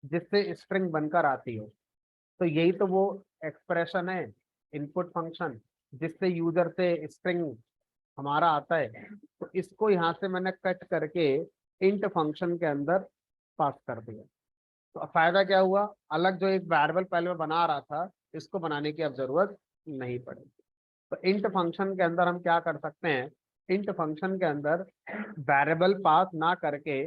जिससे स्ट्रिंग बनकर आती हो। तो यही तो वो एक्सप्रेशन है, इनपुट फंक्शन, जिससे यूजर से स्ट्रिंग हमारा आता है। तो इसको यहाँ से मैंने कट करके इंट फंक्शन के अंदर पास कर दिया। तो अब फायदा क्या हुआ, अलग जो एक वेरिएबल पहले मैं बना रहा था इसको बनाने की अब जरूरत नहीं पड़ेगी। तो इंट फंक्शन के अंदर हम क्या कर सकते हैं, इंट फंक्शन के अंदर वेरिएबल पास ना करके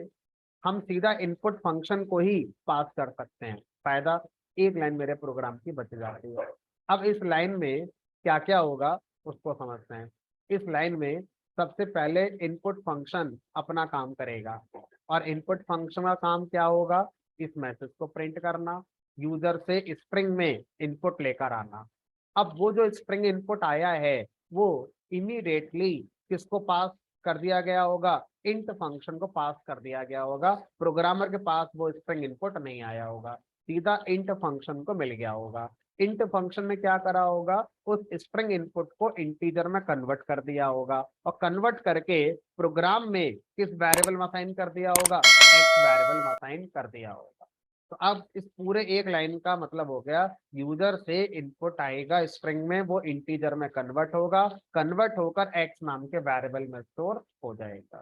हम सीधा इनपुट फंक्शन को ही पास कर सकते हैं। फायदा एक लाइन मेरे प्रोग्राम की बच जाती है। अब इस लाइन में क्या क्या होगा उसको समझते हैं। इस लाइन में सबसे पहले इनपुट फंक्शन अपना काम करेगा, और इनपुट फंक्शन का काम क्या होगा, इस मैसेज को प्रिंट करना, यूजर से स्ट्रिंग में इनपुट लेकर आना। अब वो जो स्ट्रिंग इनपुट आया है वो इमीडिएटली किसको पास कर दिया गया होगा, इंट फंक्शन को पास कर दिया गया होगा। प्रोग्रामर के पास वो स्ट्रिंग इनपुट नहीं आया होगा, सीधा इंट फंक्शन को मिल गया होगा। इंट फंक्शन में क्या करा होगा, उस स्ट्रिंग इनपुट को इंटीजर में कन्वर्ट कर दिया होगा, और कन्वर्ट करके प्रोग्राम में किस वेरिएबल में असाइन कर दिया होगा, एक्स वेरिएबल में असाइन कर दिया होगा। तो अब इस पूरे एक लाइन का मतलब हो गया, यूजर से इनपुट आएगा स्ट्रिंग में, वो इंटीजर में कन्वर्ट होगा, कन्वर्ट होकर एक्स नाम के वेरिएबल में स्टोर हो जाएगा।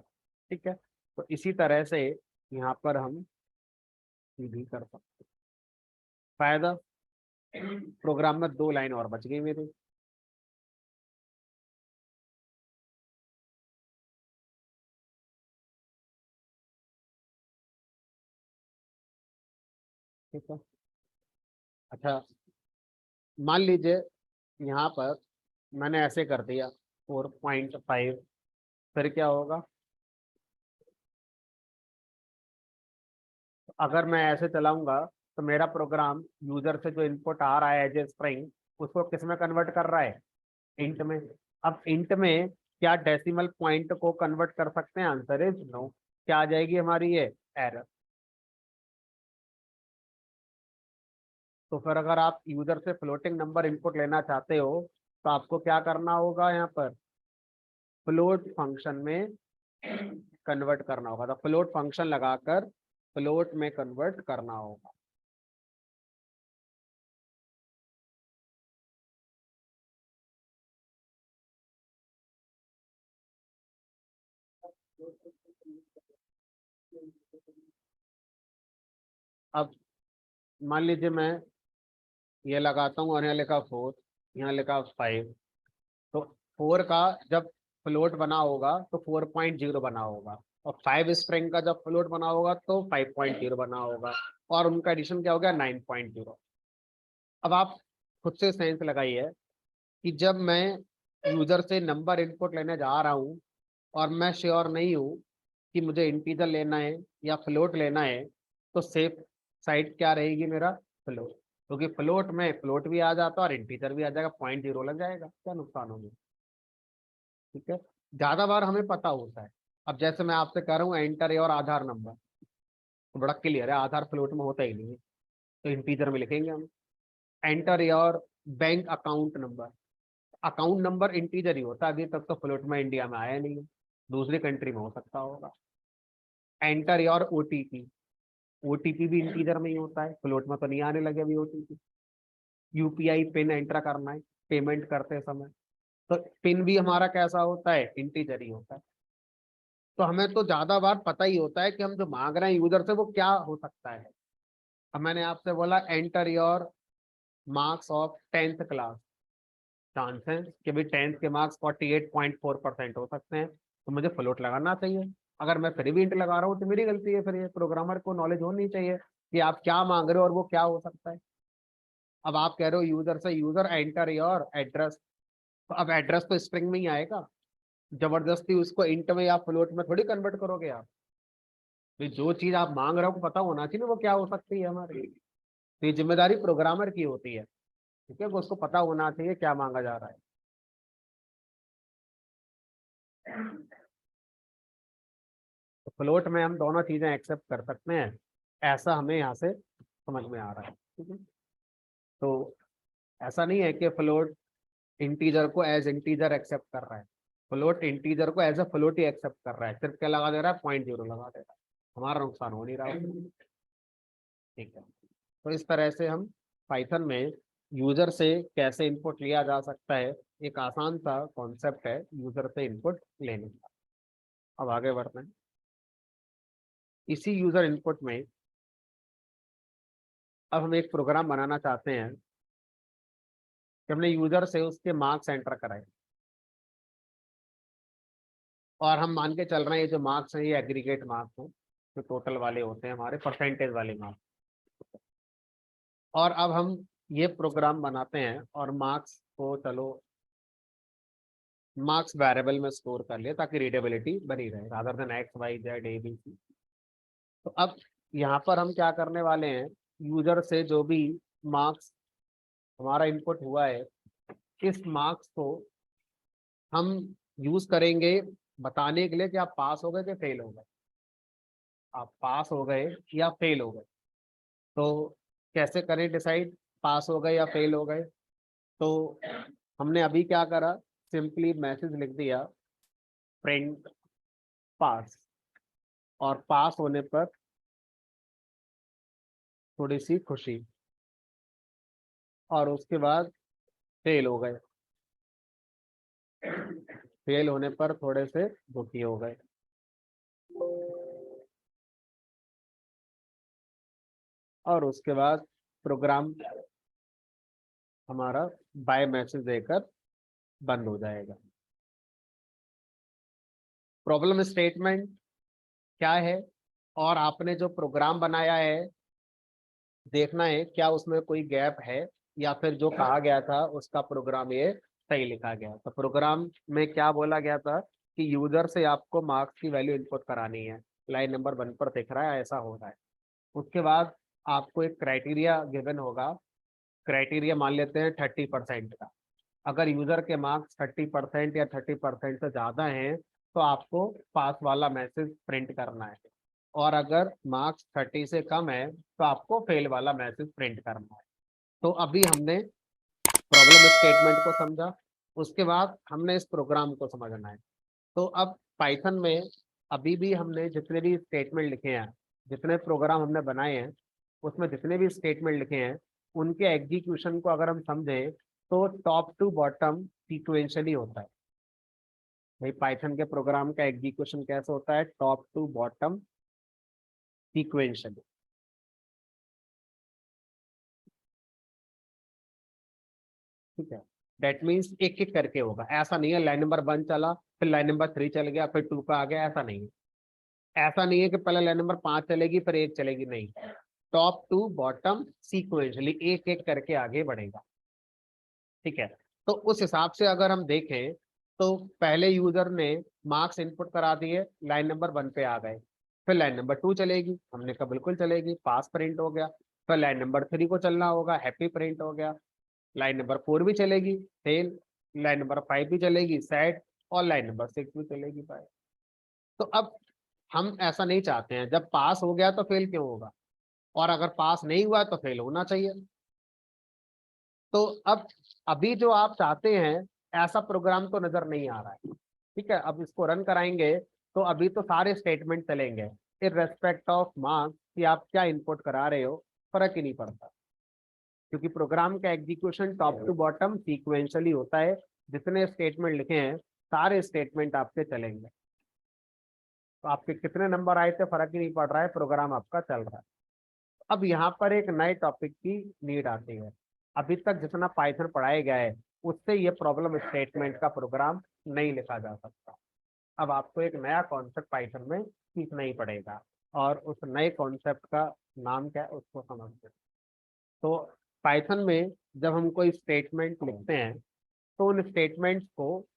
ठीक है, तो इसी तरह से यहाँ पर हम ये भी कर सकते हैं। फायदा प्रोग्राम में दो लाइन और बच गई मेरी। ठीक है, अच्छा मान लीजिए यहाँ पर मैंने ऐसे कर दिया 4.5, फिर क्या होगा? अगर मैं ऐसे चलाऊंगा तो मेरा प्रोग्राम यूजर से जो इनपुट आ रहा है एज ए स्ट्रिंग, उसको किस में कन्वर्ट कर रहा है? इंट में। अब इंट में क्या डेसिमल पॉइंट को कन्वर्ट कर सकते हैं? Answer is no. क्या आ जाएगी हमारी ये? एरर। तो फिर अगर आप यूजर से फ्लोटिंग नंबर इनपुट लेना चाहते हो तो आपको क्या करना होगा? यहाँ पर फ्लोट फंक्शन में कन्वर्ट करना होगा। तो फ्लोट फंक्शन लगाकर फ्लोट में कन्वर्ट करना होगा। अब मान लीजिए मैं ये लगाता हूँ और यहाँ लिखा 4, यहाँ लिखा 5। तो 4 का जब फ्लोट बना होगा तो 4.0 बना होगा, और 5 स्ट्रिंग का जब फ्लोट बना होगा तो 5.0 बना होगा, और उनका एडिशन क्या हो गया? 9.0। अब आप खुद से सेंस लगाइए कि जब मैं यूजर से नंबर इनपुट लेने जा रहा हूँ और मैं श्योर नहीं हूँ कि मुझे इंटीजर लेना है या फ्लोट लेना है, तो सेफ साइड क्या रहेगी? मेरा फ्लोट। क्योंकि फ्लोट में फ्लोट भी आ जाता है और इंटीजर भी आ जाएगा, 0.0 लग जाएगा, क्या नुकसान होगा? ठीक है, ज्यादा बार हमें पता होता है। अब जैसे मैं आपसे कह रहा हूँ एंटर योर आधार नंबर, तो बड़ा क्लियर है, आधार फ्लोट में होता ही नहीं है, तो इंटीजर में लिखेंगे हम। Enter your bank account number, account number integer ही होता है, अभी तक तो फ्लोट में इंडिया में आया नहीं है, दूसरी कंट्री में हो सकता होगा। एंटर योर ओटीपी, ओटीपी भी इंटीजर में ही होता है, फ्लोट में तो नहीं आने लगे अभी ओटीपी। यूपीआई पिन एंटर करना है पेमेंट करते समय, तो पिन भी हमारा कैसा होता है? इंटीजर ही होता है। तो हमें तो ज्यादा बार पता ही होता है कि हम जो मांग रहे हैं यूजर से वो क्या हो सकता है। अब मैंने आपसे बोला enter your marks of 10th class, chances कि भाई 10th के मार्क्स 48.4% हो सकते हैं, तो मुझे फ्लोट लगाना चाहिए। अगर मैं फिर भी इंट लगा रहा हूँ तो मेरी गलती है, फिर ये प्रोग्रामर को नॉलेज होनी चाहिए कि आप क्या मांग रहे हो और वो क्या हो सकता है। अब आप कह रहे हो यूजर से, यूजर एंटर योर एड्रेस, तो अब एड्रेस तो स्ट्रिंग में ही आएगा, जबरदस्ती उसको इंट में या फ्लोट में थोड़ी कन्वर्ट करोगे आप। तो जो चीज आप मांग रहे हो को पता होना चाहिए ना वो क्या हो सकती है हमारी। तो ये जिम्मेदारी प्रोग्रामर की होती है, ठीक है, उसको पता होना चाहिए क्या मांगा जा रहा है। तो फ्लोट में हम दोनों चीजें एक्सेप्ट कर सकते हैं, ऐसा हमें यहाँ से समझ में आ रहा है, ठीक है। तो ऐसा नहीं है कि फ्लोट इंटीजर को एज इंटीजर एक्सेप्ट कर रहा है, फ्लोट इंटीजर को एज अ फ्लोट ही एक्सेप्ट कर रहा है, सिर्फ क्या लगा दे रहा है? 0.0 लगा दे रहा है, हमारा नुकसान हो नहीं रहा है, ठीक है। तो इस तरह से हम पाइथन में यूजर से कैसे इनपुट लिया जा सकता है, एक आसान सा कॉन्सेप्ट है यूजर से इनपुट लेने का। अब आगे बढ़ते हैं। इसी यूजर इनपुट में अब हम एक प्रोग्राम बनाना चाहते हैं कि हमने यूजर से उसके मार्क्स एंटर कराए, और हम मान के चल रहे हैं ये जो मार्क्स हैं ये एग्रीगेट मार्क्स हैं, जो टोटल वाले होते हैं हमारे परसेंटेज वाले मार्क्स। और अब हम ये प्रोग्राम बनाते हैं और मार्क्स को चलो मार्क्स वेरिएबल में स्टोर कर लिए ताकि रीडेबिलिटी बनी रहे, rather than X Y Z A B C. तो अब यहाँ पर हम क्या करने वाले हैं, यूजर से जो भी मार्क्स हमारा इनपुट हुआ है, इस मार्क्स को हम यूज करेंगे बताने के लिए कि आप पास हो गए कि फेल हो गए, आप पास हो गए या फेल हो गए। तो कैसे करें डिसाइड पास हो गए या फेल हो गए? तो हमने अभी क्या करा, सिंपली मैसेज लिख दिया प्रिंट पास, और पास होने पर थोड़ी सी खुशी, और उसके बाद फेल हो गए, फेल होने पर थोड़े से दुखी हो गए। और उसके बाद प्रोग्राम हमारा बाय मैसेज देकर बंद हो जाएगा। प्रॉब्लम स्टेटमेंट क्या है, और आपने जो प्रोग्राम बनाया है देखना है क्या उसमें कोई गैप है या फिर जो कहा गया था उसका प्रोग्राम ये सही लिखा गया। तो प्रोग्राम में क्या बोला गया था कि यूजर से आपको मार्क्स की वैल्यू इनपुट करानी है, लाइन नंबर 1 पर दिख रहा है, ऐसा हो रहा है। उसके बाद आपको एक क्राइटेरिया गिवन होगा, क्राइटेरिया मान लेते हैं 30% का। अगर यूजर के मार्क्स 30% या 30% से ज्यादा हैं तो आपको पास वाला मैसेज प्रिंट करना है, और अगर मार्क्स 30 से कम है तो आपको फेल वाला मैसेज प्रिंट करना है। तो अभी हमने प्रॉब्लम स्टेटमेंट को समझा, उसके बाद हमने इस प्रोग्राम को समझना है। तो अब पाइथन में अभी भी हमने जितने भी स्टेटमेंट लिखे हैं, जितने प्रोग्राम हमने बनाए हैं, उसमें जितने भी स्टेटमेंट लिखे हैं उनके एग्जीक्यूशन को अगर हम समझें तो टॉप टू बॉटम सीक्वेंशियली होता है। भाई पाइथन के प्रोग्राम का एग्जीक्यूशन कैसे होता है? Top to bottom sequentially. ठीक है, दैट मीन्स एक एक करके होगा। ऐसा नहीं है लाइन नंबर 1 चला फिर लाइन नंबर 3 चल गया फिर 2 का आ गया, ऐसा नहीं है। ऐसा नहीं है कि पहले लाइन नंबर 5 चलेगी फिर 1 चलेगी, नहीं। टॉप टू बॉटम सीक्वेंशियली एक एक करके आगे बढ़ेगा। ठीक है, तो उस हिसाब से अगर हम देखें तो पहले यूजर ने मार्क्स इनपुट करा दिए, लाइन नंबर 1 पे आ गए, फिर लाइन नंबर 2 चलेगी, हमने कहा बिल्कुल चलेगी, पास प्रिंट हो गया। फिर लाइन नंबर 3 को चलना होगा, हैप्पी प्रिंट हो गया। लाइन नंबर 4 भी चलेगी, फेल। लाइन नंबर 5 भी चलेगी, सैड। और लाइन नंबर 6 भी चलेगी, फाइल। तो अब हम ऐसा नहीं चाहते हैं, जब पास हो गया तो फेल क्यों होगा, और अगर पास नहीं हुआ तो फेल होना चाहिए। तो अब अभी जो आप चाहते हैं ऐसा प्रोग्राम तो नजर नहीं आ रहा है। ठीक है, अब इसको रन कराएंगे तो अभी तो सारे स्टेटमेंट चलेंगे, इररेस्पेक्ट ऑफ मार्क्स कि आप क्या इनपुट करा रहे हो, फर्क ही नहीं पड़ता, क्योंकि प्रोग्राम का execution top to bottom sequentially होता है। जितने स्टेटमेंट लिखे हैं सारे स्टेटमेंट आपके चलेंगे, तो आपके कितने नंबर आए थे फर्क ही नहीं पड़ रहा है, प्रोग्राम आपका चल रहा है। अब यहाँ पर एक नए टॉपिक की नीड आती है। अभी तक जितना पाइथन पढ़ाया गया है उससे ये प्रॉब्लम स्टेटमेंट का प्रोग्राम नहीं लिखा जा सकता। अब आपको एक नया कॉन्सेप्ट पाइथन में सीखना ही पड़ेगा, और उस नए कॉन्सेप्ट का नाम क्या है उसको समझते हैं। तो पाइथन में जब हम कोई स्टेटमेंट लिखते हैं तो उन स्टेटमेंट्स को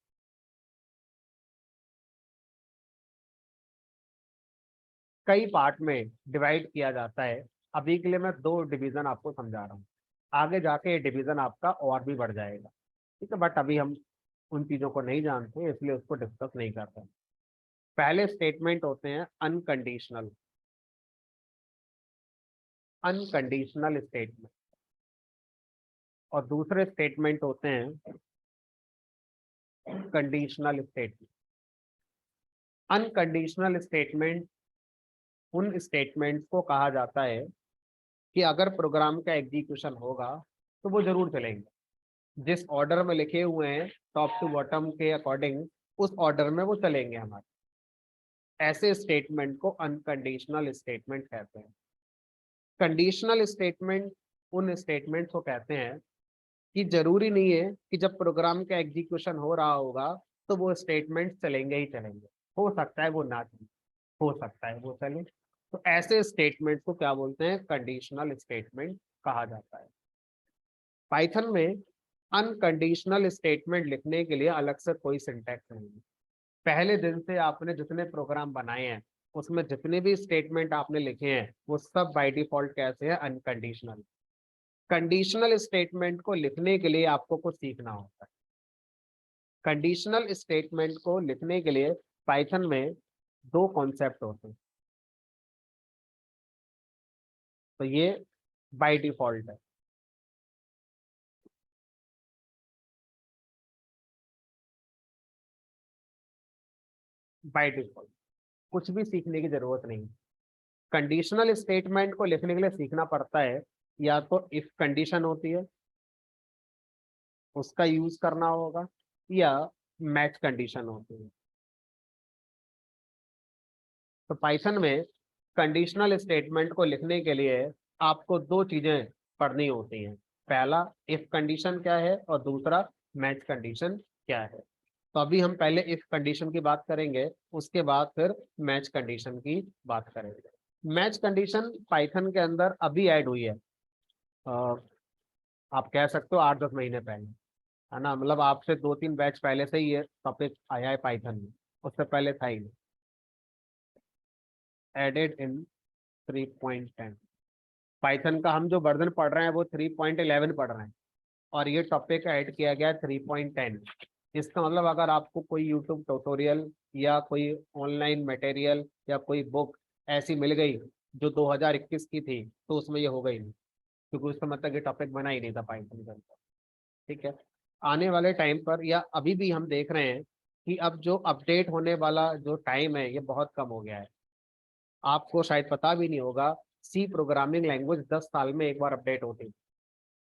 कई पार्ट में डिवाइड किया जाता है। अभी के लिए मैं 2 डिवीजन आपको समझा रहा हूँ, आगे जाके ये डिवीजन आपका और भी बढ़ जाएगा। ठीक है, बट अभी हम उन चीजों को नहीं जानते इसलिए उसको डिस्कस नहीं करते। पहले स्टेटमेंट होते हैं अनकंडीशनल, अनकंडीशनल स्टेटमेंट, और दूसरे स्टेटमेंट होते हैं कंडीशनल स्टेटमेंट। अनकंडीशनल स्टेटमेंट उन स्टेटमेंट्स को कहा जाता है कि अगर प्रोग्राम का एग्जीक्यूशन होगा तो वो जरूर चलेंगे, जिस ऑर्डर में लिखे हुए हैं टॉप टू बॉटम के अकॉर्डिंग, उस ऑर्डर में वो चलेंगे हमारे। ऐसे स्टेटमेंट को अनकंडीशनल स्टेटमेंट कहते हैं। कंडीशनल स्टेटमेंट उन स्टेटमेंट्स को कहते हैं कि जरूरी नहीं है कि जब प्रोग्राम का एग्जीक्यूशन हो रहा होगा तो वो स्टेटमेंट चलेंगे ही चलेंगे, हो सकता है वो ना चले, हो सकता है वो चले। तो ऐसे स्टेटमेंट को क्या बोलते हैं? कंडीशनल स्टेटमेंट कहा जाता है। पाइथन में अनकंडीशनल स्टेटमेंट लिखने के लिए अलग से कोई सिंटैक्स नहीं है। पहले दिन से आपने जितने प्रोग्राम बनाए हैं उसमें जितने भी स्टेटमेंट आपने लिखे हैं वो सब बाय डिफॉल्ट कैसे हैं? अनकंडीशनल। कंडीशनल स्टेटमेंट को लिखने के लिए आपको कुछ सीखना होता है। कंडीशनल स्टेटमेंट को लिखने के लिए पाइथन में 2 कॉन्सेप्ट होते हैं, तो ये बाय डिफॉल्ट है। बाय डिफॉल्ट कुछ भी सीखने की जरूरत नहीं। कंडीशनल स्टेटमेंट को लिखने के लिए सीखना पड़ता है, या तो इफ कंडीशन होती है उसका यूज करना होगा, या मैच कंडीशन होती है। तो पाइथन में कंडीशनल स्टेटमेंट को लिखने के लिए आपको 2 चीजें पढ़नी होती हैं। पहला इफ कंडीशन क्या है, और दूसरा मैच कंडीशन क्या है। तो अभी हम पहले इफ कंडीशन की बात करेंगे, उसके बाद फिर मैच कंडीशन की बात करेंगे। मैच कंडीशन पाइथन के अंदर अभी ऐड हुई है। आप कह सकते हो 8-10 महीने पहले, है ना, मतलब आपसे 2-3 बैच पहले से ही ये टॉपिक आया है पाइथन में, उससे पहले था ही नहीं। एडेड इन 3.10, पाइथन का हम जो वर्जन पढ़ रहे हैं वो 3.11 पढ़ रहे हैं, और ये टॉपिक ऐड किया गया 3.10। इसका मतलब अगर आपको कोई यूट्यूब ट्यूटोरियल या कोई ऑनलाइन मटेरियल या कोई बुक ऐसी मिल गई जो 2021 की थी, तो उसमें ये हो गई नहीं, क्योंकि उसका मतलब ये टॉपिक बना ही नहीं था पाइथन का। ठीक है, आने वाले टाइम पर या अभी भी हम देख रहे हैं कि अब जो अपडेट होने वाला जो टाइम है ये बहुत कम हो गया है। आपको शायद पता भी नहीं होगा, सी प्रोग्रामिंग लैंग्वेज 10 साल में एक बार अपडेट होती है।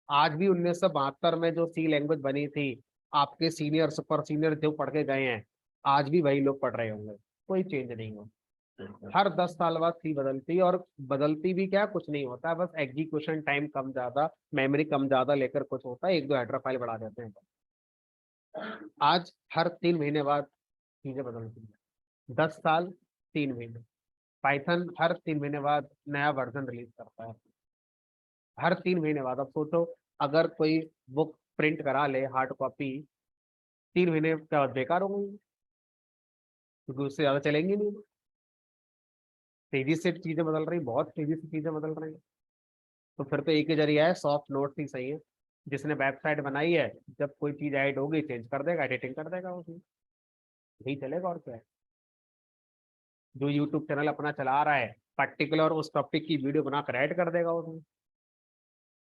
आज भी 1972 में जो सी लैंग्वेज बनी थी, आपके सीनियर सुपर सीनियर जो पढ़ के गए हैं, आज भी वही लोग पढ़ रहे होंगे, कोई चेंज नहीं हो। हर 10 साल बाद सी बदलती है, और बदलती भी क्या, कुछ नहीं होता है, बस एग्जीक्यूशन टाइम कम ज्यादा, मेमोरी कम ज्यादा लेकर कुछ होता है, एक दो हेडर फाइल बढ़ा देते हैं। आज हर 3 महीने बाद चीजें बदलती हैं, 10 साल 3 महीने। पाइथन हर 3 महीने बाद नया वर्जन रिलीज करता है, हर 3 महीने बाद। अब सोचो, अगर कोई बुक प्रिंट करा ले हार्ड कॉपी, 3 महीने के बाद बेकार हो गई, क्योंकि उससे ज्यादा चलेंगी नहीं। तेजी से चीजें बदल रही, बहुत तेजी से चीजें बदल रही हैं। तो फिर तो एक ही जरिया है, सॉफ्ट नोट्स ही सही है। जिसने वेबसाइट बनाई है, जब कोई चीज ऐड होगी चेंज कर देगा, एडिटिंग कर देगा उसमें, यही चलेगा और क्या है। जो यूट्यूब चैनल अपना चला रहा है, पर्टिकुलर उस टॉपिक की वीडियो बनाकर ऐड कर देगा उसमें,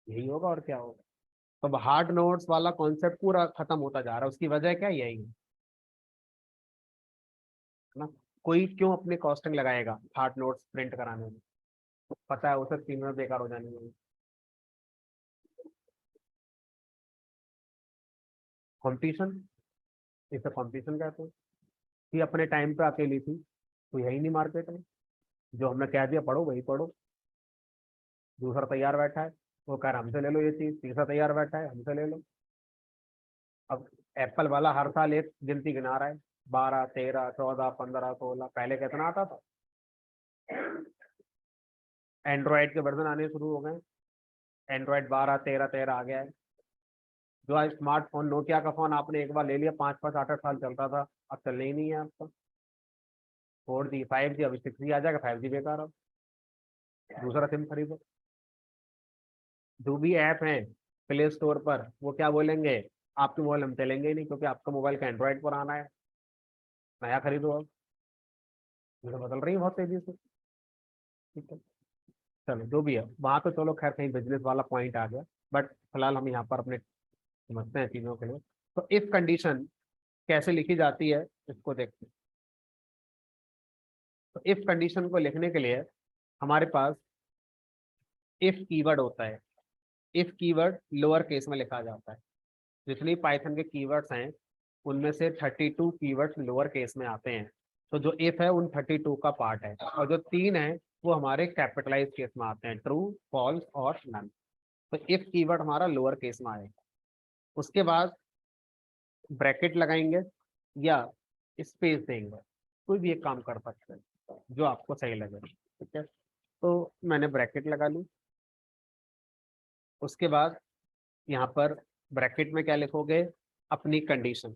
यही होगा और क्या होगा। तो अब हार्ड नोट्स वाला कॉन्सेप्ट पूरा खत्म होता जा रहा है, उसकी वजह क्या है, यही है ना। कोई क्यों अपने कॉस्टिंग लगाएगा हार्ड नोट्स प्रिंट कराने में, पता है उसे 3 मिनट बेकार हो जाने में। कॉम्पिटिशन, इसे कॉम्पिटिशन कहते हैं। ये अपने टाइम पे अकेली थी, तो यही नहीं मार्केट में, जो हमने कह दिया पढ़ो वही पढ़ो। दूसरा तैयार बैठा है, वो कह रहा हमसे ले लो ये चीज, तीसरा तैयार बैठा है हमसे ले लो। अब एप्पल वाला हर साल एक गिनती गिना रहा है, 12, 13, 14, 15, 16, पहले कितना आता था। एंड्रॉयड के वर्जन आने शुरू हो गए, एंड्रॉयड 12, 13, 13 आ गया है। जो आज स्मार्टफोन, नोकिया का फोन आपने एक बार ले लिया, 5-5, 8-8 साल चलता था, अब चलने ही नहीं है आपका। 4G 5G, अभी 6G आ जाएगा, 5G बेकार, अब दूसरा सिम खरीदो। जो भी ऐप है प्ले स्टोर पर, वो क्या बोलेंगे, आपके मोबाइल हम चलेंगे ही नहीं, क्योंकि आपका मोबाइल का एंड्रॉयड पर आना है, नया खरीदो अब। ये तो बदल रही है बहुत तेजी से। ठीक है, चलो जो भी है, वहां तो चलो खैर कहीं बिजनेस वाला पॉइंट आ गया, बट फिलहाल हम यहाँ पर अपने समझते हैं चीजों के लिए। तो इफ कंडीशन कैसे लिखी जाती है, इसको देखते हैं। तो इफ कंडीशन को लिखने के लिए हमारे पास इफ कीवर्ड होता है। इफ कीवर्ड लोअर केस में लिखा जाता है। जितनी पाइथन के कीवर्ड्स हैं, उनमें से 32 कीवर्ड्स लोअर केस में आते हैं। तो जो इफ है उन 32 का पार्ट है, और जो 3 है वो हमारे कैपिटलाइज केस में आते हैं, ट्रू, फॉल्स और नन। तो इफ कीवर्ड हमारा लोअर केस में आएगा। उसके बाद ब्रैकेट लगाएंगे या स्पेस देंगे, कोई भी एक काम कर सकते हैं जो आपको सही लगे। ठीक है, तो मैंने ब्रैकेट लगा ली। उसके बाद यहाँ पर ब्रैकेट में क्या लिखोगे, अपनी कंडीशन।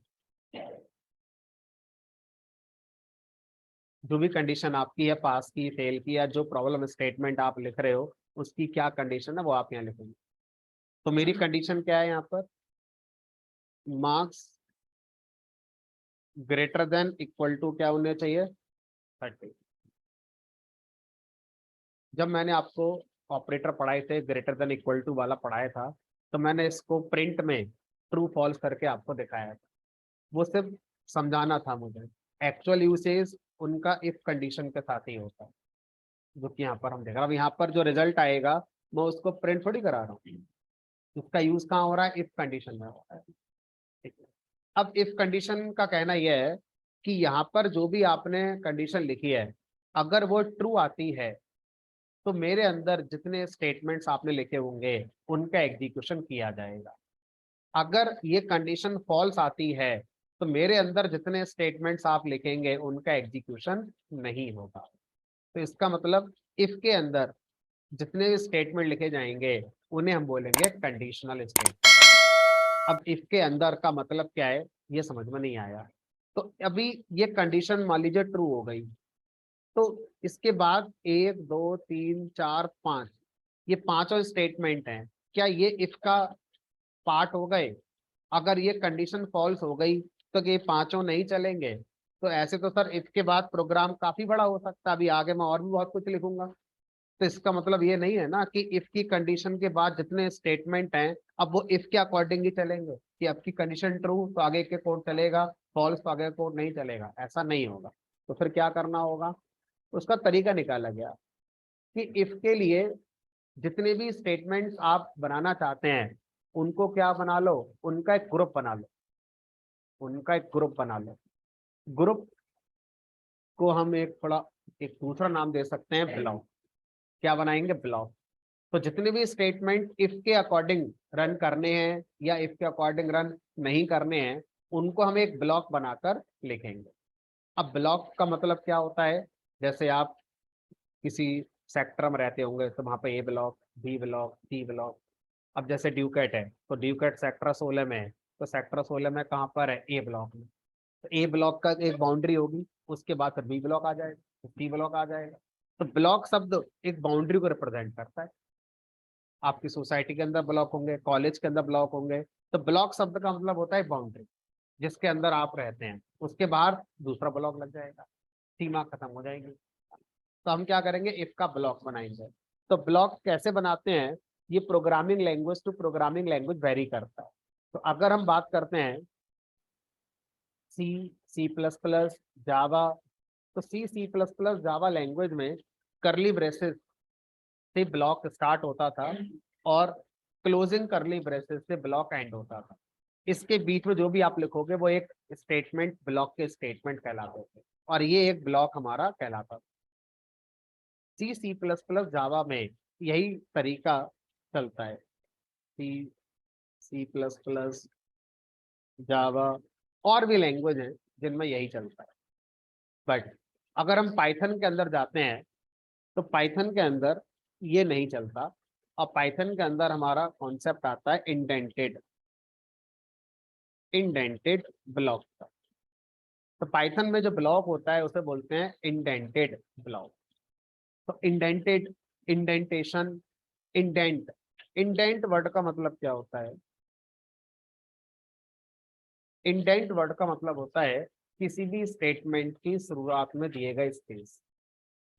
जो भी कंडीशन आपकी है, पास की, फेल की, या जो प्रॉब्लम स्टेटमेंट आप लिख रहे हो उसकी क्या कंडीशन है वो आप यहाँ लिखेंगे। तो मेरी कंडीशन क्या है यहाँ पर, marks greater than equal to क्या होने चाहिए, 30। जब मैंने आपको ऑपरेटर पढ़ाए थे, ग्रेटर देन इक्वल टू वाला पढ़ाया था, तो मैंने इसको प्रिंट में ट्रू फॉल्स करके आपको दिखाया था। वो सिर्फ समझाना था मुझे, एक्चुअल यूसेज उनका इफ कंडीशन के साथ ही होता है, जो कि यहाँ पर हम देख रहे हैं। अब यहाँ पर जो रिजल्ट आएगा, मैं उसको प्रिंट थोड़ी करा रहा हूँ, उसका यूज कहाँ हो रहा है, इफ कंडीशन में हो रहा है। ठीक है, अब इफ कंडीशन का कहना यह है कि यहाँ पर जो भी आपने कंडीशन लिखी है, अगर वो ट्रू आती है, तो मेरे अंदर जितने स्टेटमेंट्स आपने लिखे होंगे उनका एग्जीक्यूशन किया जाएगा। अगर ये कंडीशन फॉल्स आती है, तो मेरे अंदर जितने स्टेटमेंट्स आप लिखेंगे उनका एग्जीक्यूशन नहीं होगा। तो इसका मतलब इफ के अंदर जितने भी स्टेटमेंट लिखे जाएंगे उन्हें हम बोलेंगे कंडीशनल स्टेटमेंट। अब इफ के अंदर का मतलब क्या है ये समझ में नहीं आया। तो अभी ये कंडीशन मान लीजिए ट्रू हो गई, तो इसके बाद 1 2 3 4 5, ये पांचों स्टेटमेंट हैं, क्या ये इफ का पार्ट हो गए? अगर ये कंडीशन फॉल्स हो गई तो ये पांचों नहीं चलेंगे। तो ऐसे तो सर इफ के बाद प्रोग्राम काफी बड़ा हो सकता है, अभी आगे मैं और भी बहुत कुछ लिखूंगा। तो इसका मतलब ये नहीं है ना कि इफ की कंडीशन के बाद जितने स्टेटमेंट हैं अब वो इफ के अकॉर्डिंग ही चलेंगे, कि आपकी कंडीशन ट्रू तो आगे के कोड चलेगा, फॉल्स तो आगे कोड नहीं चलेगा, ऐसा नहीं होगा। तो फिर क्या करना होगा? उसका तरीका निकाला गया कि इफ के लिए जितने भी स्टेटमेंट्स आप बनाना चाहते हैं उनको क्या बना लो, उनका एक ग्रुप बना लो, उनका एक ग्रुप बना लो। ग्रुप को हम एक दूसरा नाम दे सकते हैं ब्लॉक। क्या बनाएंगे? ब्लॉक। तो जितने भी स्टेटमेंट इफ के अकॉर्डिंग रन करने हैं या इफ के अकॉर्डिंग रन नहीं करने हैं उनको हम एक ब्लॉक बनाकर लिखेंगे। अब ब्लॉक का मतलब क्या होता है? जैसे आप किसी सेक्टर में रहते होंगे तो वहां पे A block, B block, C block. अब जैसे ड्यूकेट है तो ड्यूकेट सेक्टर 16 में है, तो सेक्टर 16 में कहाँ पर है? ए ब्लॉक में। तो ए ब्लॉक का एक बाउंड्री होगी, उसके बाद फिर बी ब्लॉक आ जाएगा, फिर सी ब्लॉक आ जाएगा। तो ब्लॉक शब्द एक बाउंड्री को रिप्रेजेंट करता है। आपकी सोसाइटी के अंदर ब्लॉक होंगे, कॉलेज के अंदर ब्लॉक होंगे। तो ब्लॉक शब्द का मतलब होता है बाउंड्री, जिसके अंदर आप रहते हैं, उसके बाहर दूसरा ब्लॉक लग जाएगा, सीमा खत्म हो जाएगी। तो हम क्या करेंगे? इफ का ब्लॉक बनाएंगे। तो ब्लॉक कैसे बनाते हैं? ये programming language to programming language vary करता है। तो अगर हम बात करते हैं सी, सी प्लस प्लस, जावा, तो C, C plus plus, Java language में करली ब्रेसेस से ब्लॉक स्टार्ट होता था और क्लोजिंग करली ब्रेसेस से ब्लॉक एंड होता था। इसके बीच में जो भी आप लिखोगे वो एक स्टेटमेंट ब्लॉक के स्टेटमेंट कहलाते थे, और ये एक ब्लॉक हमारा कहलाता था। सी, सी प्लस प्लस, जावा में यही तरीका चलता है। सी, सी प्लस प्लस, जावा, और भी लैंग्वेज हैं जिनमें यही चलता है। बट अगर हम पाइथन के अंदर जाते हैं तो पाइथन के अंदर ये नहीं चलता, और पाइथन के अंदर हमारा कॉन्सेप्ट आता है इंडेंटेड, इंडेंटेड ब्लॉक का। तो पाइथन में जो ब्लॉक होता है उसे बोलते हैं इंडेंटेड ब्लॉक। तो indented, indentation, indent, indent word का मतलब क्या होता है? इंडेंट वर्ड का मतलब होता है किसी भी स्टेटमेंट की शुरुआत में दिए गए स्पेस,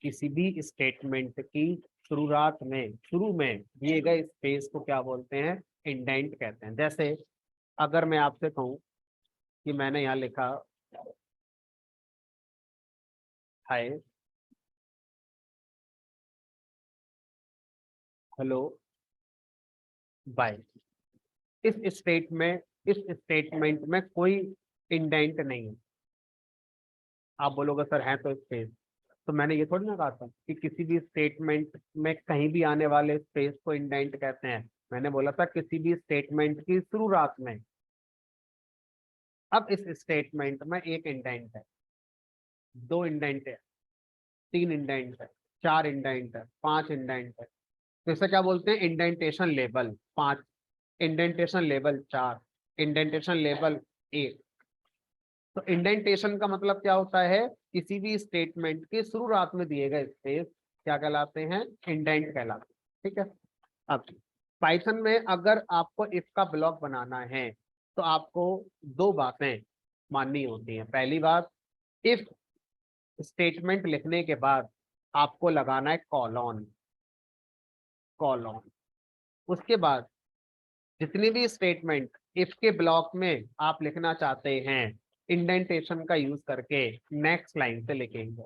किसी भी स्टेटमेंट की शुरुआत में, शुरू में दिए गए स्पेस को क्या बोलते हैं? इंडेंट कहते हैं। जैसे अगर मैं आपसे कहूं कि मैंने यहाँ लिखा हाय, हेलो, बाय, इस स्टेटमेंट में कोई इंडेंट नहीं है। आप बोलोगे सर है तो स्पेस। तो मैंने ये थोड़ी ना कहा था कि किसी भी स्टेटमेंट में कहीं भी आने वाले स्पेस को इंडेंट कहते हैं। मैंने बोला था किसी भी स्टेटमेंट की शुरुआत में। अब इस स्टेटमेंट में एक इंडेंट है, दो इंडेंट है, तीन इंडेंट है, चार इंडेंट है, पांच इंडेंट है। तो इसे क्या बोलते हैं? Indentation level 5, indentation level 4, indentation level 1। तो इंडेंटेशन का मतलब क्या होता है? किसी भी स्टेटमेंट के शुरुआत में दिए गए स्पेस क्या कहलाते हैं? इंडेंट कहलाते हैं। ठीक है। अब पाइथन में अगर आपको इफ का ब्लॉक बनाना है तो आपको दो बातें माननी होती हैं। पहली बात, इफ स्टेटमेंट लिखने के बाद आपको लगाना है कॉलन, कॉलन। उसके बाद जितनी भी स्टेटमेंट इफ के ब्लॉक में आप लिखना चाहते हैं इंडेंटेशन का यूज करके नेक्स्ट लाइन से लिखेंगे।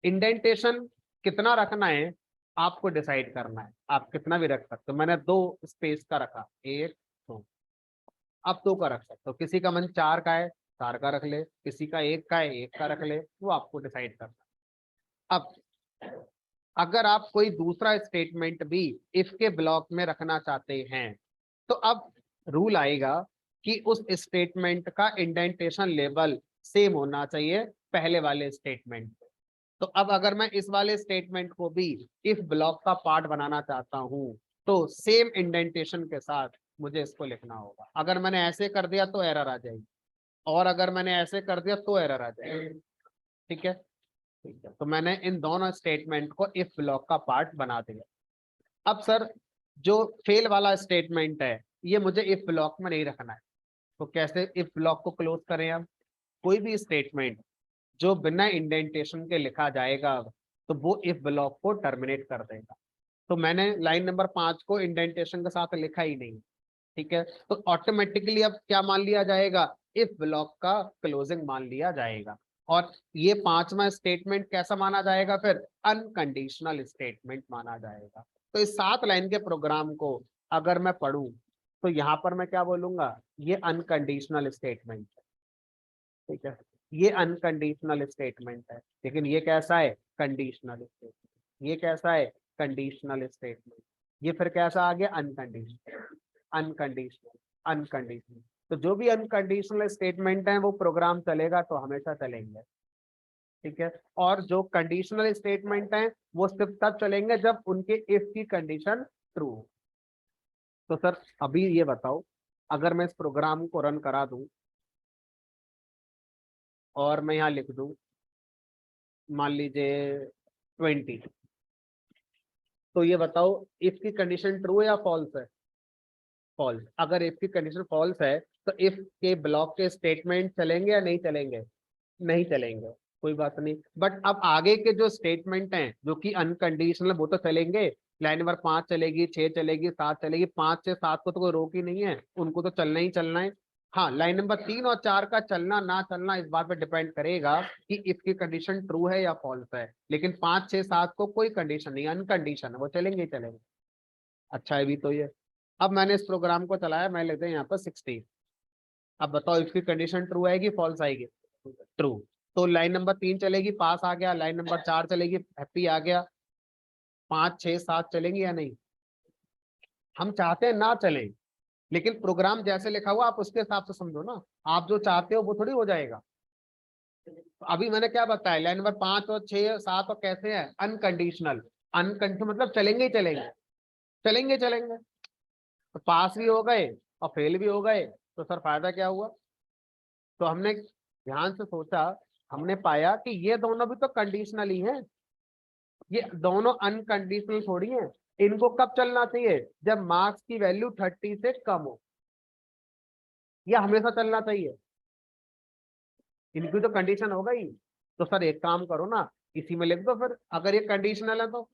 इंडेंटेशन कितना रखना है आपको डिसाइड करना है, आप कितना भी रख सकते हो। मैंने 2 स्पेस का रखा, 1 2, आप 2 का रख सकते हो। किसी का मन 4 का है, 4 का रख ले, किसी का 1 का है, 1 का रख ले, वो आपको डिसाइड करना है। अब अगर आप कोई दूसरा स्टेटमेंट भी इफ के ब्लॉक में रखना चाहते हैं तो अब रूल आएगा कि उस स्टेटमेंट का इंडेंटेशन लेवल सेम होना चाहिए पहले वाले स्टेटमेंट। तो अब अगर मैं इस वाले स्टेटमेंट को भी इफ ब्लॉक का पार्ट बनाना चाहता हूं तो सेम इंडेंटेशन के साथ मुझे इसको लिखना होगा। अगर मैंने ऐसे कर दिया तो एरर आ जाएगी, और अगर मैंने ऐसे कर दिया तो एरर आ जाएगी। ठीक है, ठीक है। तो मैंने इन दोनों स्टेटमेंट को इफ ब्लॉक का पार्ट बना दिया। अब सर जो फेल वाला स्टेटमेंट है ये मुझे इफ ब्लॉक में नहीं रखना है, तो कैसे इफ ब्लॉक को क्लोज करें? अब कोई भी स्टेटमेंट जो बिना इंडेंटेशन के लिखा जाएगा तो वो इफ ब्लॉक को टर्मिनेट कर देगा। तो मैंने लाइन नंबर 5 को इंडेंटेशन के साथ लिखा ही नहीं। ठीक है, तो ऑटोमेटिकली अब क्या मान लिया जाएगा? इफ ब्लॉक का क्लोजिंग मान लिया जाएगा। और ये 5वां स्टेटमेंट कैसा माना जाएगा? फिर अनकंडीशनल स्टेटमेंट माना जाएगा। तो इस 7 लाइन के प्रोग्राम को अगर मैं पढ़ूं तो यहां पर मैं क्या बोलूंगा? ये अनकंडीशनल स्टेटमेंट है। ठीक है, ये अनकंडीशनल स्टेटमेंट है, लेकिन ये कैसा है? Conditional statement. ये कैसा है? Conditional statement. ये फिर कैसा आ गया? अनकंडीशनल। Unconditional, unconditional. तो जो भी अनकंडीशनल स्टेटमेंट है वो प्रोग्राम चलेगा तो हमेशा चलेंगे। ठीक है, और जो कंडीशनल स्टेटमेंट है वो सिर्फ तब चलेंगे जब उनके इफ की कंडीशन ट्रू हो। तो सर अभी ये बताओ, अगर मैं इस प्रोग्राम को रन करा दूं और मैं यहाँ लिख दूं मान लीजिए 20, तो ये बताओ इफ की कंडीशन ट्रू है या फॉल्स है? फॉल्स। अगर इफ की कंडीशन फॉल्स है तो इफ के ब्लॉक के स्टेटमेंट चलेंगे या नहीं चलेंगे? नहीं चलेंगे, कोई बात नहीं। बट अब आगे के जो स्टेटमेंट हैं जो कि अनकंडीशनल वो तो चलेंगे। लाइन नंबर 5 चलेगी, 6 चलेगी, 7 चलेगी। 5 से 7 को तो कोई रोक ही नहीं है, उनको तो चलना ही चलना है। हाँ, लाइन नंबर 3 और 4 का चलना ना चलना इस बात पे डिपेंड करेगा कि इफ की कंडीशन ट्रू है या फॉल्स है। लेकिन 5, 6, 7 को कोई कंडीशन नहीं, अनकंडीशन है, वो चलेंगे ही चलेंगे। अच्छा है भी तो ये। अब मैंने इस प्रोग्राम को चलाया, मैं लेते हैं यहाँ पर 16। अब बताओ इसकी कंडीशन ट्रू आएगी फॉल्स आएगी? ट्रू। तो लाइन नंबर 3 चलेगी, पास आ गया। लाइन नंबर 4 चलेगी, हैप्पी आ गया। 5, 6, 7 चलेंगी या नहीं? हम चाहते हैं ना चले, लेकिन प्रोग्राम जैसे लिखा हुआ आप उसके हिसाब से समझो ना। आप जो चाहते हो वो थोड़ी हो जाएगा। तो अभी मैंने क्या बताया? लाइन नंबर 5 और 6, 7 और कैसे है? अनकंडीशनल। अनकंडीशनल मतलब चलेंगे ही चलेंगे, चलेंगे चलेंगे। तो पास भी हो गए और फेल भी हो गए, तो सर फायदा क्या हुआ? तो हमने ध्यान से सोचा, हमने पाया कि ये दोनों भी तो कंडीशनल ही हैं। ये दोनों अनकंडीशनल थोड़ी हैं। इनको कब चलना चाहिए? जब मार्क्स की वैल्यू 30 से कम हो। यह हमेशा चलना चाहिए। इनकी तो कंडीशन हो गई। तो सर एक काम करो ना, इसी में लिख दो फिर, अगर ये कंडीशनल है तो।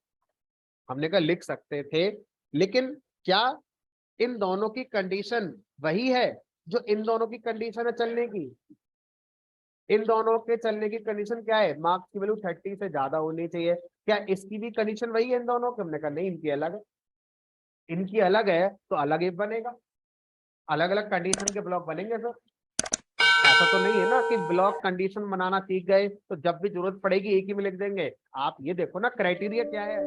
हमने कहा लिख सकते थे, लेकिन क्या इन दोनों की कंडीशन वही है जो इन दोनों की कंडीशन है चलने की? इन दोनों के चलने की कंडीशन क्या है? मार्क्स की वैल्यू 30 से ज्यादा होनी चाहिए। क्या इसकी भी कंडीशन वही है इन दोनों की? हमने कहा नहीं, इनकी अलग है। इनकी अलग है तो अलग ही बनेगा, अलग अलग कंडीशन के ब्लॉक बनेंगे सर। ऐसा तो नहीं है ना कि ब्लॉक कंडीशन बनाना सीख गए तो जब भी जरूरत पड़ेगी एक ही में लिख देंगे। आप ये देखो ना क्राइटेरिया क्या है।